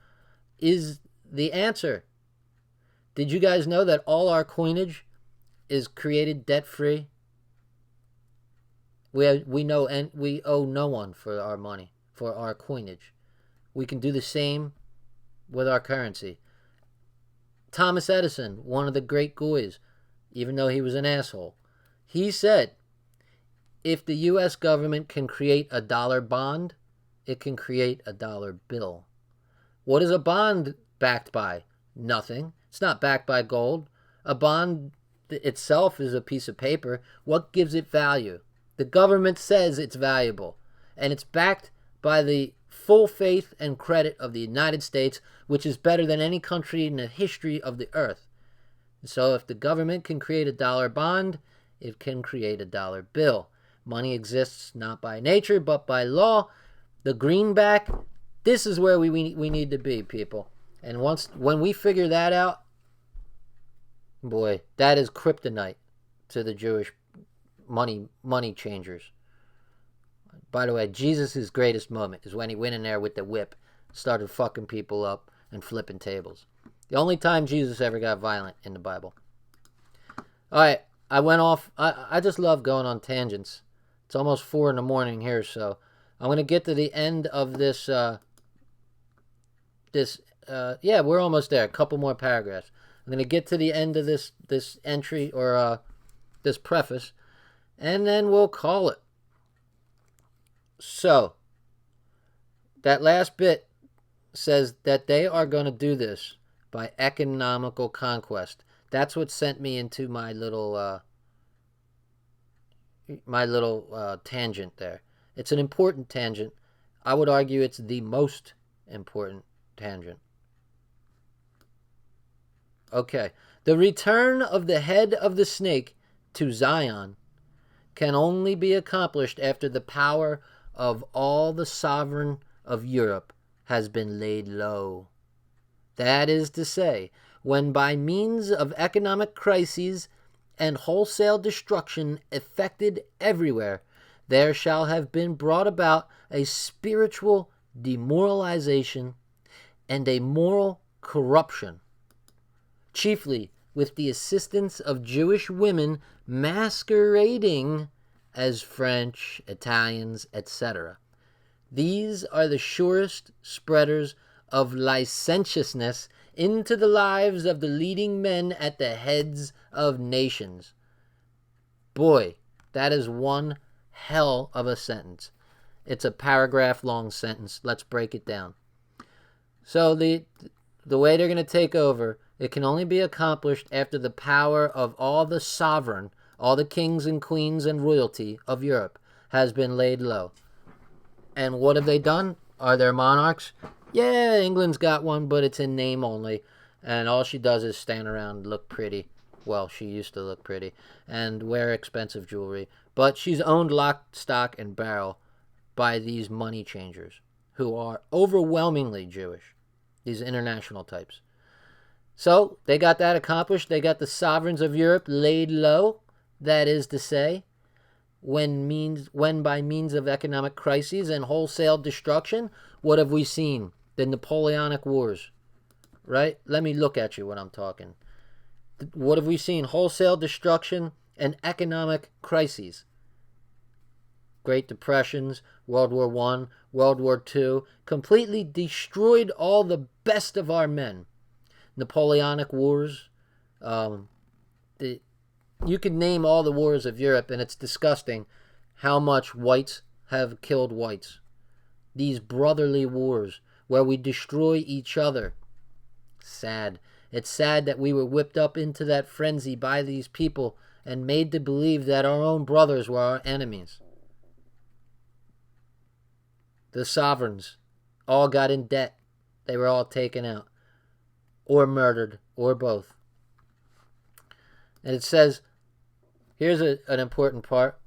is the answer. Did you guys know that all our coinage is created debt-free? We know, and we owe no one for our money, for our coinage. We can do the same with our currency. Thomas Edison, one of the great goys, even though he was an asshole, he said, if the U.S. government can create a dollar bond, it can create a dollar bill. What is a bond backed by? Nothing. It's not backed by gold. A bond itself is a piece of paper. What gives it value? The government says it's valuable, and it's backed by the full faith and credit of the United States, which is better than any country in the history of the earth. So if the government can create a dollar bond, it can create a dollar bill. Money exists not by nature, but by law. The greenback, this is where we need to be, people. And when we figure that out, boy, that is kryptonite to the Jewish money changers. By the way, Jesus' greatest moment is when he went in there with the whip, started fucking people up and flipping tables. The only time Jesus ever got violent in the Bible. All right, I went off. I just love going on tangents. It's almost 4 a.m. here, so I'm going to get to the end of this. Yeah, we're almost there. A couple more paragraphs. I'm going to get to the end of this entry or this preface, and then we'll call it. So, that last bit says that they are going to do this by economical conquest. That's what sent me into my little tangent there. It's an important tangent. I would argue it's the most important tangent. Okay. The return of the head of the snake to Zion can only be accomplished after the power of all the sovereign of Europe has been laid low. That is to say, when by means of economic crises and wholesale destruction effected everywhere, there shall have been brought about a spiritual demoralization and a moral corruption, chiefly with the assistance of Jewish women masquerading as French, Italians, etc. These are the surest spreaders of licentiousness into the lives of the leading men at the heads of nations. Boy, that is one hell of a sentence. It's a paragraph-long sentence. Let's break it down. So the way they're going to take over, it can only be accomplished after the power of all the sovereign, all the kings and queens and royalty of Europe has been laid low. And what have they done? Are there monarchs? Yeah, England's got one, but it's in name only. And all she does is stand around and look pretty. Well, she used to look pretty. And wear expensive jewelry. But she's owned lock, stock, and barrel by these money changers who are overwhelmingly Jewish. These international types. So, they got that accomplished. They got the sovereigns of Europe laid low. That is to say, when by means of economic crises and wholesale destruction, what have we seen? The Napoleonic Wars, right? Let me look at you when I'm talking. What have we seen? Wholesale destruction and economic crises. Great Depressions, World War I, World War II, completely destroyed all the best of our men. Napoleonic Wars, you can name all the wars of Europe, and it's disgusting how much whites have killed whites. These brotherly wars where we destroy each other. Sad. It's sad that we were whipped up into that frenzy by these people and made to believe that our own brothers were our enemies. The sovereigns all got in debt. They were all taken out, or murdered, or both. And it says, here's an important part,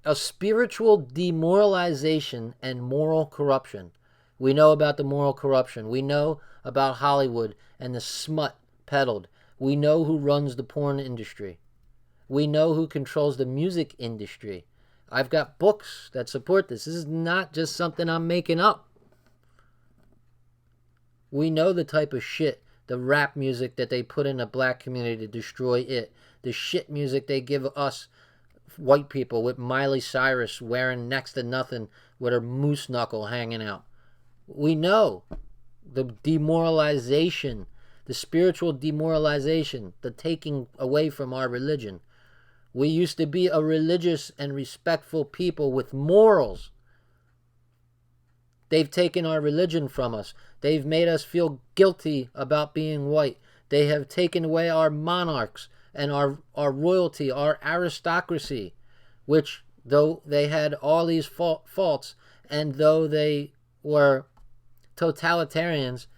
a spiritual demoralization and moral corruption. We know about the moral corruption. We know about Hollywood and the smut peddled. We know who runs the porn industry. We know who controls the music industry. I've got books that support this. This is not just something I'm making up. We know the type of shit, the rap music that they put in the black community to destroy it. The shit music they give us white people with Miley Cyrus wearing next to nothing with her moose knuckle hanging out. We know the demoralization, the spiritual demoralization, the taking away from our religion. We used to be a religious and respectful people with morals. They've taken our religion from us. They've made us feel guilty about being white. They have taken away our monarchs and our royalty, our aristocracy, which, though they had all these faults, and though they were totalitarians,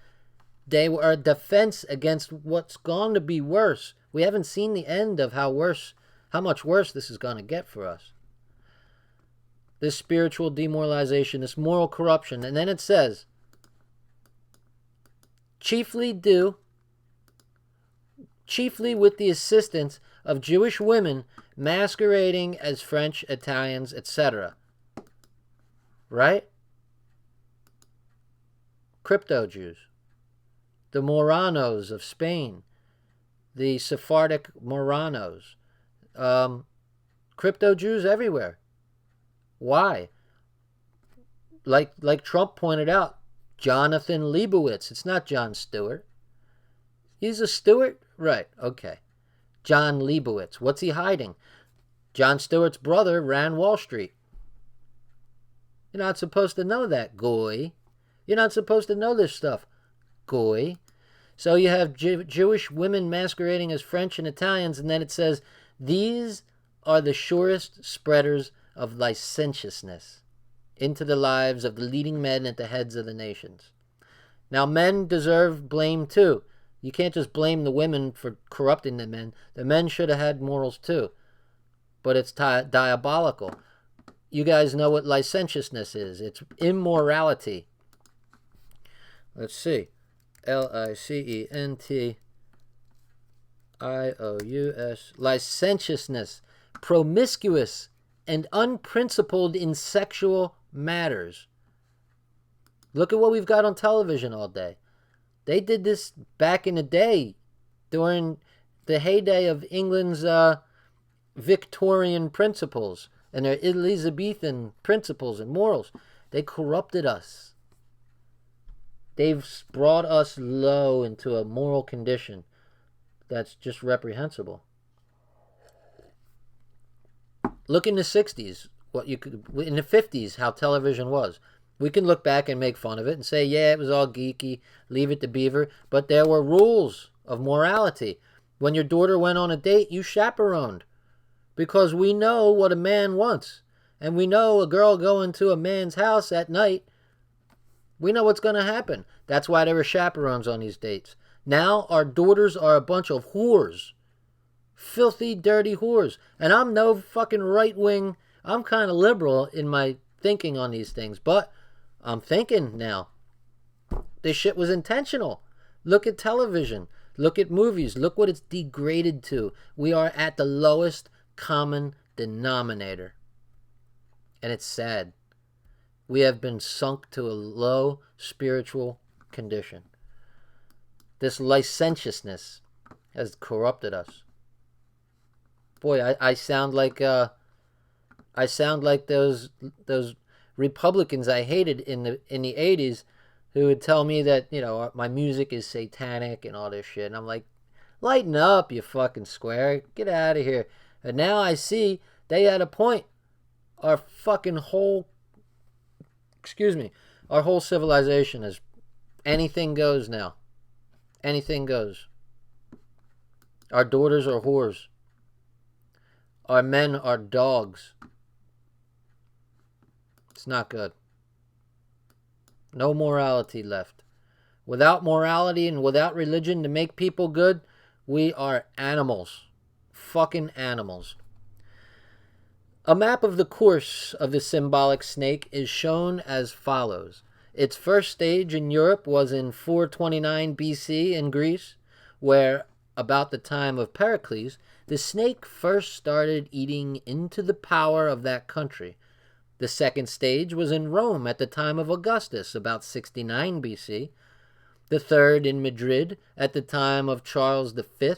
they were a defense against what's going to be worse. We haven't seen the end of how much worse this is going to get for us. This spiritual demoralization, this moral corruption. And then it says, chiefly with the assistance of Jewish women masquerading as French, Italians, etc. Right? Crypto Jews. The Moranos of Spain. The Sephardic Moranos. Crypto Jews everywhere. Why? Like Trump pointed out, Jonathan Leibowitz. It's not Jon Stewart. He's a Stewart? Right, okay. John Leibowitz. What's he hiding? Jon Stewart's brother ran Wall Street. You're not supposed to know that, goy. You're not supposed to know this stuff, goy. So you have Jewish women masquerading as French and Italians, and then it says, these are the surest spreaders of licentiousness into the lives of the leading men at the heads of the nations. Now, men deserve blame too. You can't just blame the women for corrupting the men. The men should have had morals too. But it's diabolical. You guys know what licentiousness is. It's immorality. Let's see. Licentious. Licentiousness. Promiscuous and unprincipled in sexual matters. Look at what we've got on television all day. They did this back in the day, during the heyday of England's Victorian principles and their Elizabethan principles and morals. They corrupted us. They've brought us low into a moral condition that's just reprehensible. Look in the 60s, in the 50s, how television was. We can look back and make fun of it and say, yeah, it was all geeky, leave it to Beaver. But there were rules of morality. When your daughter went on a date, you chaperoned. Because we know what a man wants. And we know a girl going to a man's house at night, we know what's going to happen. That's why there were chaperones on these dates. Now our daughters are a bunch of whores. Filthy, dirty whores. And I'm no fucking right-wing. I'm kind of liberal in my thinking on these things. But I'm thinking now. This shit was intentional. Look at television. Look at movies. Look what it's degraded to. We are at the lowest common denominator. And it's sad. We have been sunk to a low spiritual condition. This licentiousness has corrupted us. Boy, I sound like those Republicans I hated in the 80s who would tell me that, you know, my music is satanic and all this shit. And I'm like, lighten up, you fucking square. Get out of here. And now I see they had a point. Our whole civilization is anything goes now. Anything goes. Our daughters are whores. Our men are dogs. It's not good. No morality left. Without morality and without religion to make people good, we are animals. Fucking animals. A map of the course of the symbolic snake is shown as follows. Its first stage in Europe was in 429 BC in Greece, where, about the time of Pericles, the snake first started eating into the power of that country. The second stage was in Rome at the time of Augustus, about 69 BC. The third in Madrid at the time of Charles V,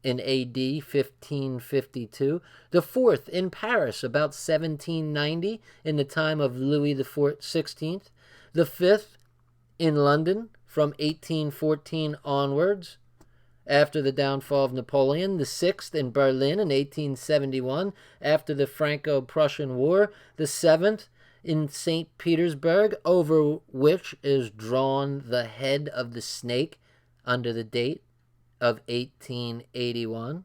in AD 1552. The fourth in Paris, about 1790, in the time of Louis XVI. The fifth in London, from 1814 onwards, after the downfall of Napoleon. The sixth in Berlin in 1871, after the Franco-Prussian War. The seventh in St. Petersburg, over which is drawn the head of the snake under the date of 1881.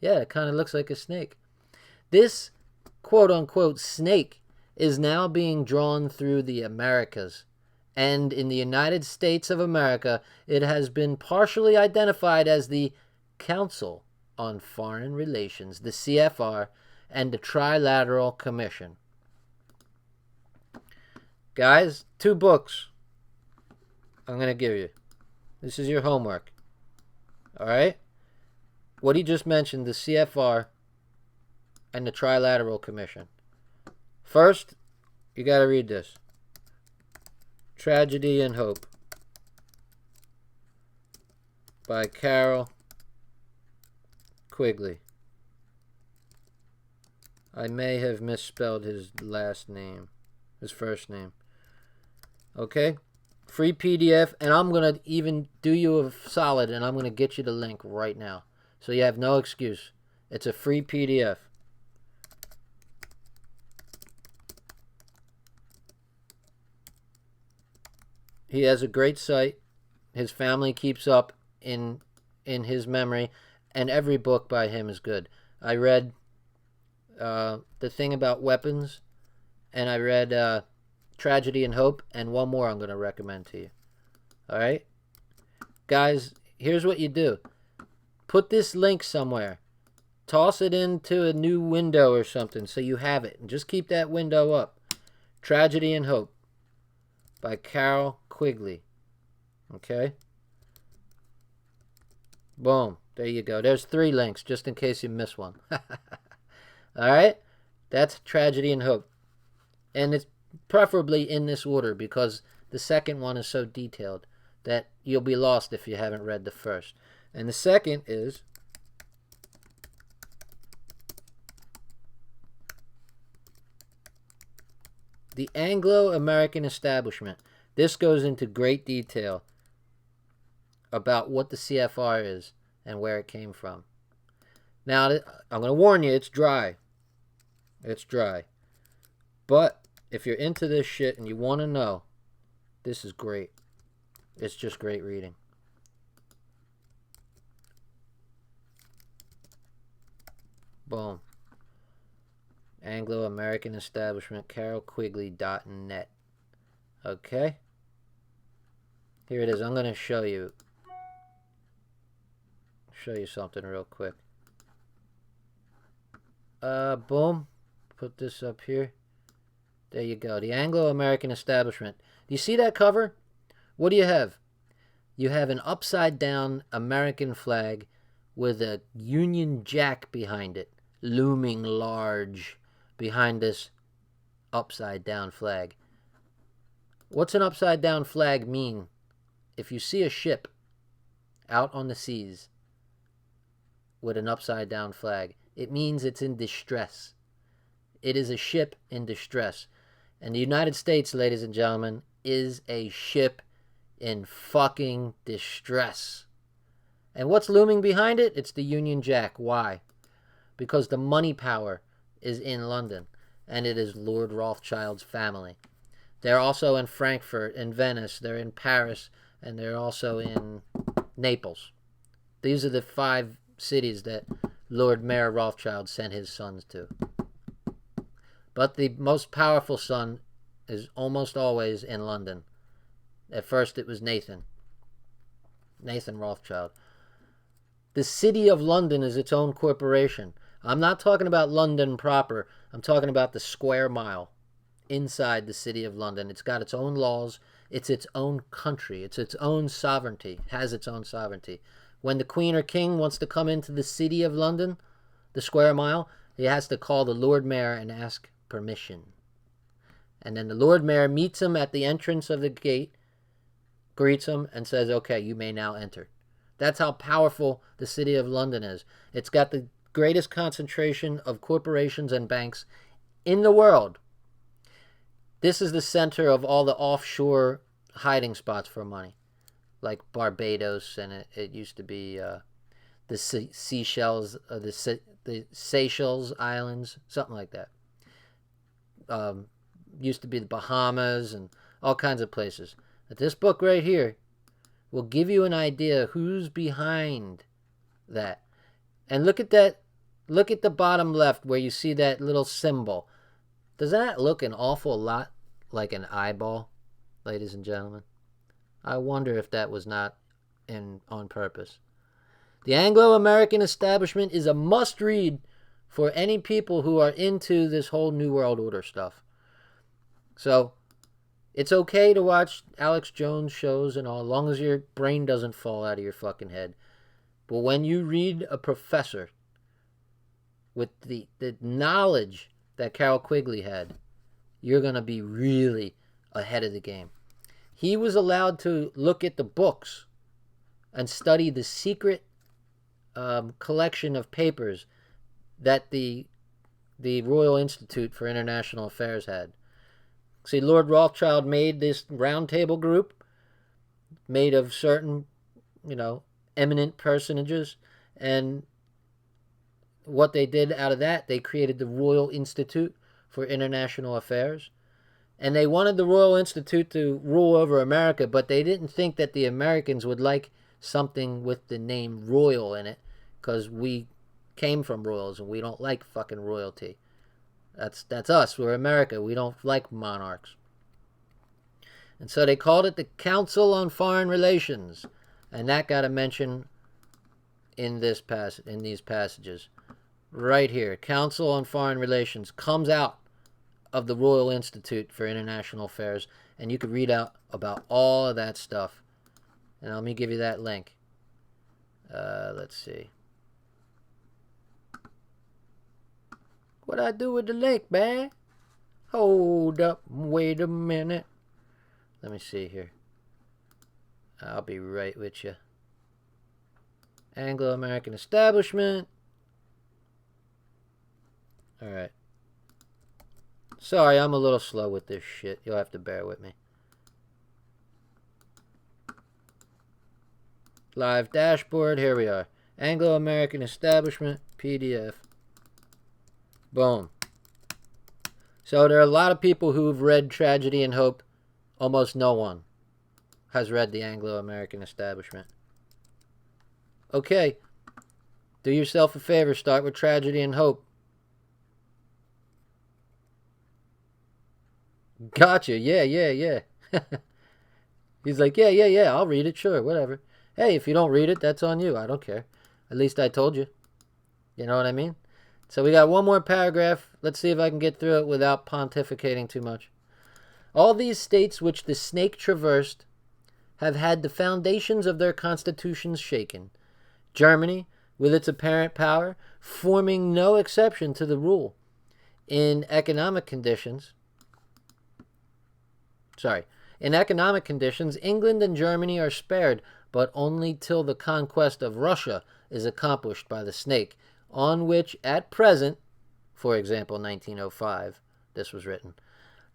Yeah, it kind of looks like a snake. This quote-unquote snake is now being drawn through the Americas and in the United States of America, it has been partially identified as the Council on Foreign Relations, the CFR, and the Trilateral Commission. Guys, 2 books I'm going to give you. This is your homework. Alright? What he just mentioned, the CFR and the Trilateral Commission. First, you got to read this. Tragedy and Hope by Carol Quigley. I may have misspelled his last name, his first name. Okay? Free PDF, and I'm going to even do you a solid, and I'm going to get you the link right now. So you have no excuse. It's a free PDF. He has a great site. His family keeps up in his memory, and every book by him is good. I read The Thing About Weapons, and I read Tragedy and Hope, and one more I'm going to recommend to you. Alright? Guys, here's what you do. Put this link somewhere. Toss it into a new window or something so you have it. And just keep that window up. Tragedy and Hope by Carol Quigley. Okay? Boom. There you go. There's 3 links just in case you miss one. Alright? That's Tragedy and Hope. And it's preferably in this order because the second one is so detailed that you'll be lost if you haven't read the first. And the second is The Anglo-American Establishment. This goes into great detail about what the CFR is and where it came from. Now, I'm going to warn you, it's dry. It's dry. But if you're into this shit and you want to know, this is great. It's just great reading. Boom. Anglo-American Establishment, carolquigley.net. Okay? Here it is. I'm going to show you something real quick. Boom. Put this up here. There you go. The Anglo-American Establishment. Do you see that cover? What do you have? You have an upside-down American flag with a Union Jack behind it, looming large behind this upside-down flag. What's an upside-down flag mean? If you see a ship out on the seas with an upside-down flag, it means it's in distress. It is a ship in distress. And the United States, ladies and gentlemen, is a ship in fucking distress. And what's looming behind it? It's the Union Jack. Why? Because the money power is in London, and it is Lord Rothschild's family. They're also in Frankfurt, in Venice, they're in Paris, and they're also in Naples. These are the 5 cities that Lord Mayor Rothschild sent his sons to. But the most powerful son is almost always in London. At first it was Nathan Rothschild. The City of London is its own corporation. I'm not talking about London proper. I'm talking about the square mile inside the City of London. It's got its own laws. It's its own country. It's its own sovereignty. Has its own sovereignty. When the Queen or King wants to come into the City of London, the square mile, he has to call the Lord Mayor and ask permission. And then the Lord Mayor meets him at the entrance of the gate, greets him, and says, okay, you may now enter. That's how powerful the City of London is. It's got the greatest concentration of corporations and banks in the world. This is the center of all the offshore hiding spots for money, like Barbados, and it used to be the Seychelles, the Seychelles Islands, something like that. Used to be the Bahamas and all kinds of places. But this book right here will give you an idea who's behind that. And look at that. Look at the bottom left where you see that little symbol. Does that look an awful lot like an eyeball? ladies and gentlemen. I wonder if that was not on purpose. The Anglo-American Establishment is a must-read for any people who are into this whole New World Order stuff. So, it's okay to watch Alex Jones shows and all, as long as your brain doesn't fall out of your fucking head. But when you read a professor with the knowledge that Carol Quigley had, you're going to be really ahead of the game. He was allowed to look at the books and study the secret collection of papers that the Royal Institute for International Affairs had. See, Lord Rothschild made this roundtable group made of certain, eminent personages, and what they did out of that, they created the Royal Institute for International Affairs. And they wanted the Royal Institute to rule over America, but they didn't think that the Americans would like something with the name royal in it, because we came from royals and we don't like fucking royalty. That's us. We're America. We don't like monarchs. And so they called it the Council on Foreign Relations, and that got a mention in these passages right here. Council on Foreign Relations comes out of the Royal Institute for International Affairs, and you can read out about all of that stuff. And let me give you that link. Let's see. What I do with the link, man? Hold up. Wait a minute. Let me see here. I'll be right with you. Anglo-American Establishment. Alright. Sorry, I'm a little slow with this shit. You'll have to bear with me. Live dashboard. Here we are. Anglo-American Establishment PDF. Boom. So there are a lot of people who've read Tragedy and Hope. Almost no one has read the Anglo-American Establishment. Okay. Do yourself a favor. Start with Tragedy and Hope. Gotcha. Yeah. He's like, yeah, I'll read it. Sure, whatever. Hey, if you don't read it, that's on you. I don't care. At least I told you. You know what I mean? So we got one more paragraph. Let's see if I can get through it without pontificating too much. All these states which the snake traversed have had the foundations of their constitutions shaken. Germany, with its apparent power, forming no exception to the rule. In economic conditions, England and Germany are spared, but only till the conquest of Russia is accomplished by the snake, on which at present, for example 1905, this was written,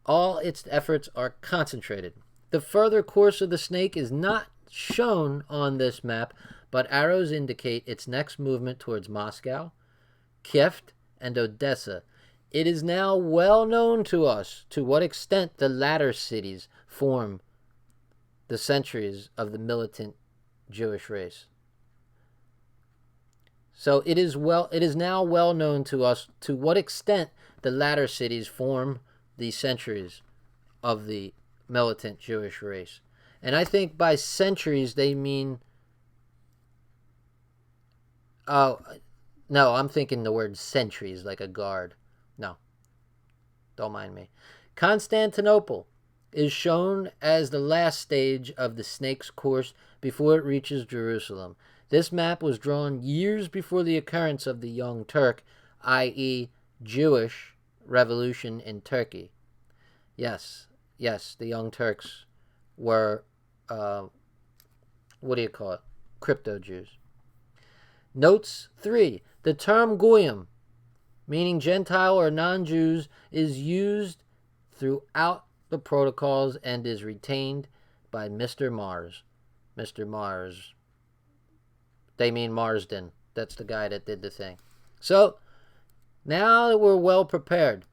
all its efforts are concentrated. The further course of the snake is not shown on this map, but arrows indicate its next movement towards Moscow, Kiev, and Odessa. It is now well known to us to what extent the latter cities form the centuries of the militant Jewish race. So it is now well known to us to what extent the latter cities form the centuries of the militant Jewish race. And I think by centuries they mean... Oh, no, I'm thinking the word centuries, like a guard. No, don't mind me. Constantinople is shown as the last stage of the snake's course before it reaches Jerusalem. This map was drawn years before the occurrence of the Young Turk, i.e. Jewish revolution in Turkey. Yes, the Young Turks were, crypto Jews. Notes 3. The term Goyim, meaning Gentile or non-Jews, is used throughout the protocols and is retained by Mr. Mars. Mr. Mars. They mean Marsden. That's the guy that did the thing. So, now that we're well prepared,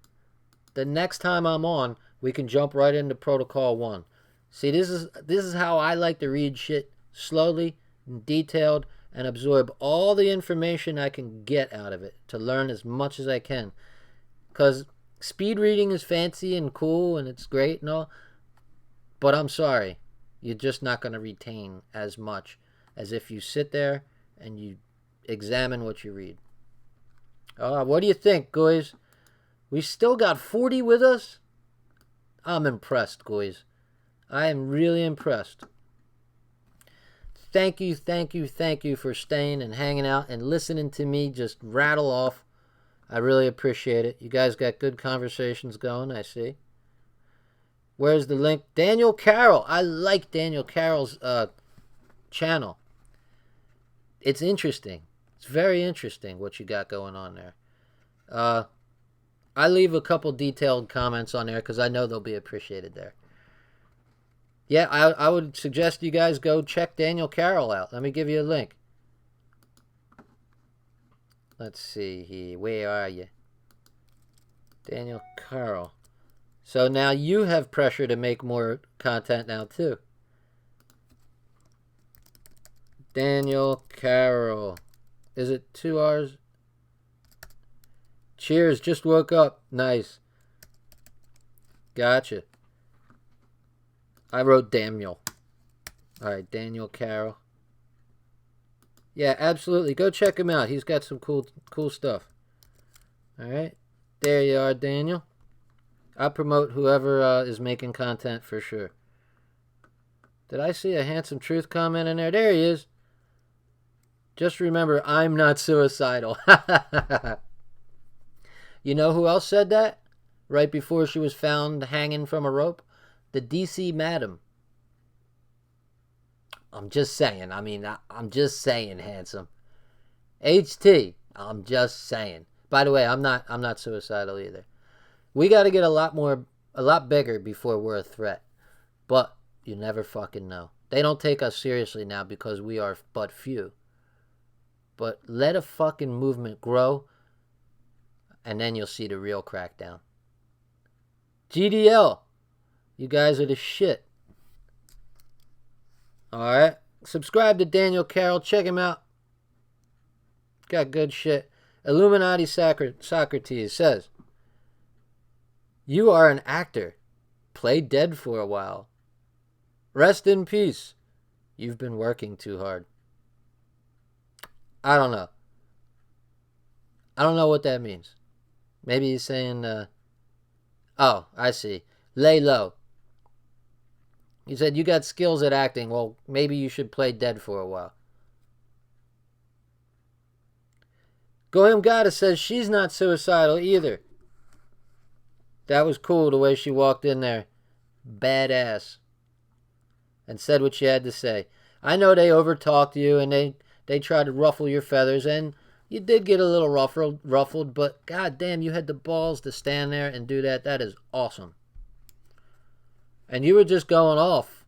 the next time I'm on, we can jump right into Protocol 1. See, this is how I like to read shit slowly and detailed and absorb all the information I can get out of it to learn as much as I can. Because speed reading is fancy and cool and it's great and all, But I'm sorry, you're just not going to retain as much as if you sit there and you examine what you read. What do you think, guys? We still got 40 with us? I'm impressed, guys. I am really impressed. Thank you for staying and hanging out and listening to me just rattle off. I really appreciate it. You guys got good conversations going, I see. Where's the link? Daniel Carroll. I like Daniel Carroll's channel. It's interesting. It's very interesting what you got going on there. I leave a couple detailed comments on there because I know they'll be appreciated there. Yeah, I would suggest you guys go check Daniel Carroll out. Let me give you a link. Let's see here. Where are you? Daniel Carroll. So now you have pressure to make more content now too. Daniel Carroll. Is it 2 hours? Cheers, just woke up. Nice. Gotcha. I wrote Daniel. Alright, Daniel Carroll. Yeah, absolutely. Go check him out. He's got some cool stuff. Alright. There you are, Daniel. I'll promote whoever is making content for sure. Did I see a Handsome Truth comment in there? There he is. Just remember, I'm not suicidal. You know who else said that? Right before she was found hanging from a rope? The DC Madam. I'm just saying. I mean, I'm just saying, Handsome. HT. I'm just saying. By the way, I'm not suicidal either. We got to get a lot bigger before we're a threat. But you never fucking know. They don't take us seriously now because we are but few. But let a fucking movement grow, and then you'll see the real crackdown. GDL. You guys are the shit. Alright. Subscribe to Daniel Carroll. Check him out. Got good shit. Illuminati Socrates says, you are an actor. Play dead for a while. Rest in peace. You've been working too hard. I don't know. I don't know what that means. Maybe he's saying, oh, I see. Lay low. He said, you got skills at acting. Well, maybe you should play dead for a while. Goyim Gada says she's not suicidal either. That was cool the way she walked in there. Badass. And said what she had to say. I know they overtalked you and they tried to ruffle your feathers, and you did get a little ruffled, but goddamn, you had the balls to stand there and do that. That is awesome. And you were just going off.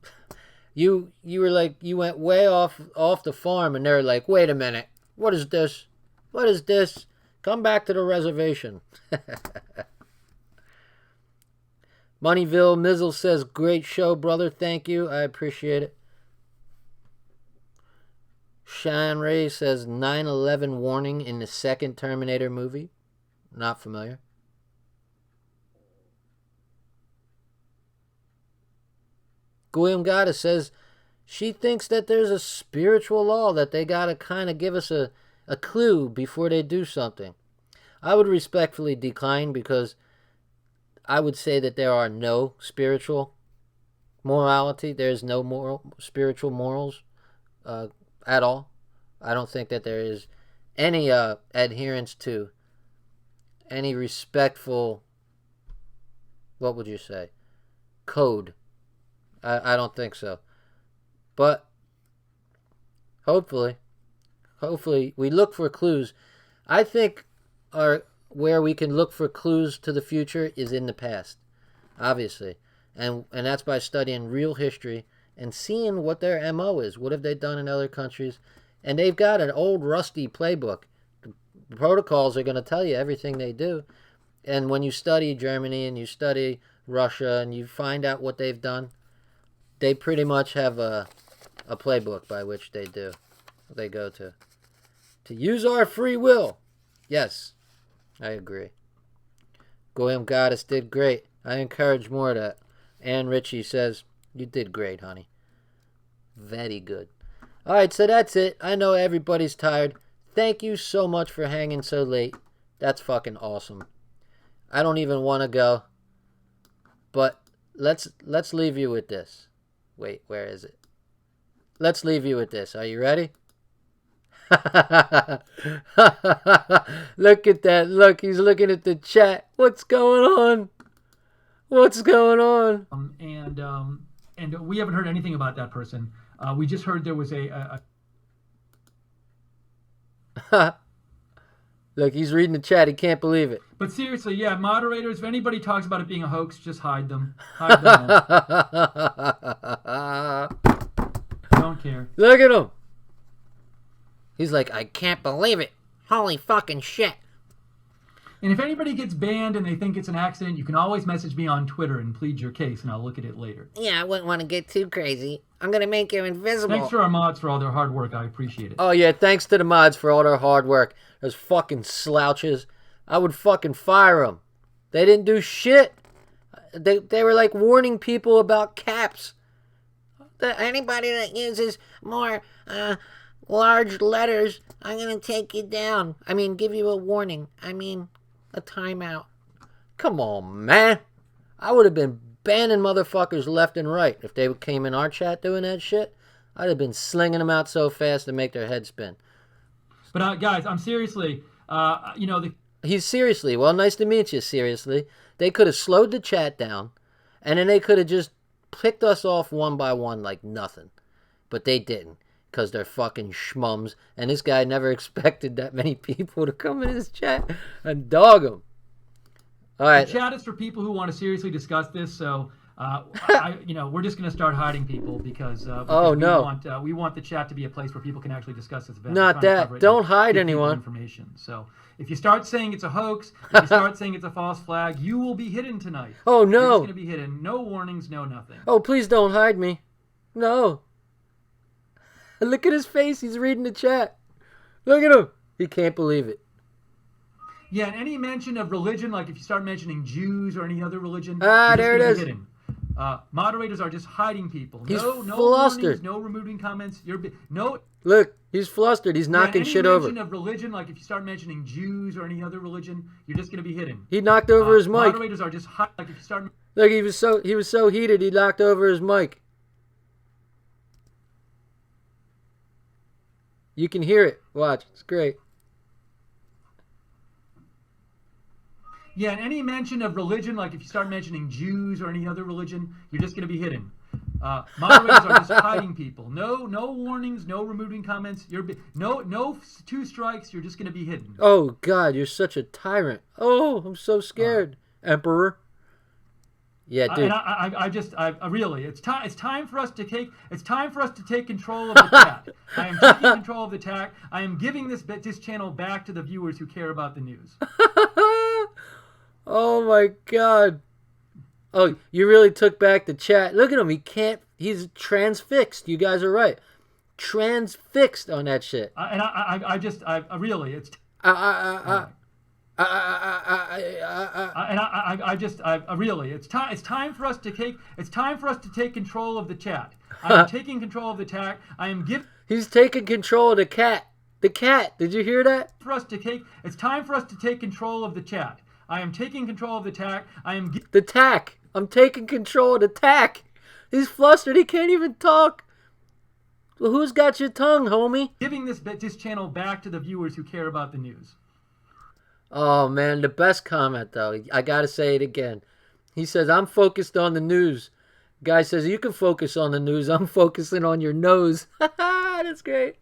You were like, you went way off the farm, and they're like, wait a minute, what is this? What is this? Come back to the reservation. Moneyville Mizzle says, great show, brother. Thank you. I appreciate it. Sean Ray says 9/11 warning in the second Terminator movie. Not familiar. Goyim Gada says she thinks that there's a spiritual law that they got to kind of give us a clue before they do something. I would respectfully decline because I would say that there are no spiritual morality. There's no spiritual morals at all. I don't think that there is any adherence to any respectful, what would you say, code. I don't think so. But hopefully we look for clues. I think where we can look for clues to the future is in the past, obviously. And that's by studying real history and seeing what their MO is. What have they done in other countries? And they've got an old rusty playbook. The protocols are going to tell you everything they do. And when you study Germany and you study Russia and you find out what they've done, they pretty much have a playbook by which they go to use our free will. Yes, I agree. Goyim Goddess did great. I encourage more of that. Ann Ritchie says, You did great, honey. Very good. All right, so that's it. I know everybody's tired. Thank you so much for hanging so late. That's fucking awesome. I don't even want to go. But let's leave you with this. Wait, where is it? Let's leave you with this. Are you ready? Look at that. Look, he's looking at the chat. What's going on? What's going on? And we haven't heard anything about that person. We just heard there was a Look, he's reading the chat. He can't believe it. But seriously, yeah, moderators, if anybody talks about it being a hoax, just hide them. Hide them all. Don't care. Look at him. He's like, I can't believe it. Holy fucking shit. And if anybody gets banned and they think it's an accident, you can always message me on Twitter and plead your case, and I'll look at it later. Yeah, I wouldn't want to get too crazy. I'm going to make you invisible. Thanks to our mods for all their hard work. I appreciate it. Oh, yeah, thanks to the mods for all their hard work. Those fucking slouches. I would fucking fire them. They didn't do shit. They were like warning people about caps. Anybody that uses more large letters, I'm going to take you down. I mean, give you a warning. I mean, a timeout. Come on, man. I would have been banning motherfuckers left and right if they came in our chat doing that shit. I'd have been slinging them out so fast to make their head spin. But guys, I'm seriously, He's seriously. Well, nice to meet you, seriously. They could have slowed the chat down, and then they could have just picked us off one by one like nothing. But they didn't, because they're fucking schmums, and this guy never expected that many people to come in his chat and dog him. All right. The chat is for people who want to seriously discuss this, so we're just going to start hiding people because we want the chat to be a place where people can actually discuss this event. Not that. Don't hide anyone. Information. So if you start saying it's a hoax, if you start saying it's a false flag, you will be hidden tonight. Oh, no. You're just going to be hidden. No warnings, no nothing. Oh, please don't hide me. No. Look at his face. He's reading the chat. Look at him. He can't believe it. Yeah, and any mention of religion, like if you start mentioning Jews or any other religion, there it is. Hidden. Moderators are just hiding people. He's no flustered. Warnings, no removing comments. Look, he's flustered. He's knocking shit over. Any mention of religion, like if you start mentioning Jews or any other religion, you're just going to be hidden. He knocked over his mic. Moderators are just like if you start. Look, he was so heated. He knocked over his mic. You can hear it. Watch. It's great. Yeah, and any mention of religion, like if you start mentioning Jews or any other religion, you're just going to be hidden. Moderators are just hiding people. No warnings, no removing comments. No 2 strikes. You're just going to be hidden. Oh God, you're such a tyrant. Oh, I'm so scared, Emperor. Yeah, dude. Really, it's time for us to take control of the chat. I am taking control of the chat. I am giving this channel back to the viewers who care about the news. Oh my God. Oh, you really took back the chat. Look at him. He's transfixed. You guys are right. Transfixed on that shit. It's time for us to take control of the chat. I am taking control of the chat. He's taking control of the cat. The cat. Did you hear that? It's time for us to take control of the chat. I am taking control of the tack. The tack. I'm taking control of the tack. He's flustered. He can't even talk. Well, who's got your tongue, homie? Giving this channel back to the viewers who care about the news. Oh, man. The best comment, though. I got to say it again. He says, I'm focused on the news. Guy says, you can focus on the news. I'm focusing on your nose. That's great.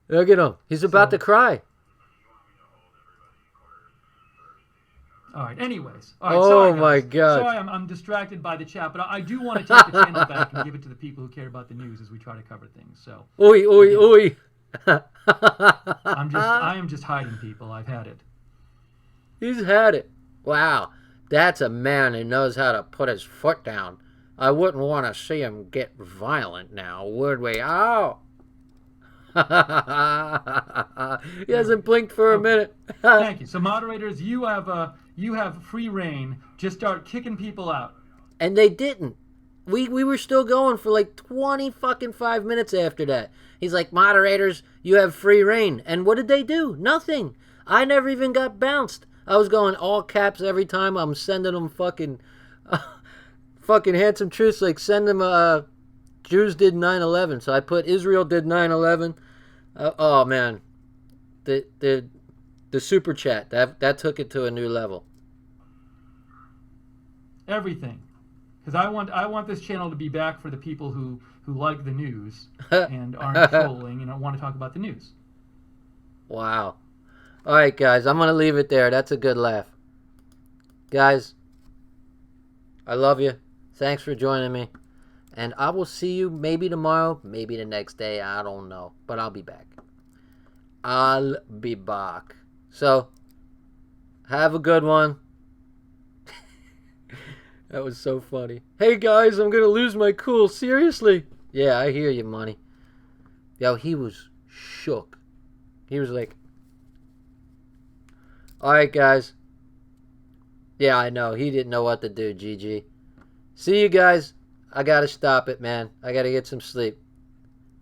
Look at him. He's about to cry. All right. Anyways. All right, sorry, my God. Sorry, I'm distracted by the chat, but I do want to take the channel back and give it to the people who care about the news as we try to cover things. So. Oi. I am just hiding people. I've had it. He's had it. Wow. That's a man who knows how to put his foot down. I wouldn't want to see him get violent now, would we? Oh. He hasn't blinked for a minute. Thank you. So moderators, you have free reign. Just start kicking people out. And they didn't. We were still going for like 20 fucking 5 minutes after that. He's like, moderators, you have free reign. And what did they do? Nothing. I never even got bounced. I was going all caps every time. I'm sending them fucking handsome truths, like send them Jews did 9/11. So I put Israel did 9/11. Oh man, the super chat that took it to a new level. Everything, because I want this channel to be back for the people who like the news and aren't trolling and want to talk about the news. Wow. All right, guys, I'm gonna leave it there. That's a good laugh, guys. I love you. Thanks for joining me. And I will see you maybe tomorrow, maybe the next day. I don't know. But I'll be back. I'll be back. So, have a good one. That was so funny. Hey, guys, I'm going to lose my cool. Seriously? Yeah, I hear you, Money. Yo, he was shook. He was like... Alright, guys. Yeah, I know. He didn't know what to do, GG. See you guys. I gotta stop it, man. I gotta get some sleep.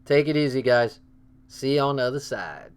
Take it easy, guys. See you on the other side.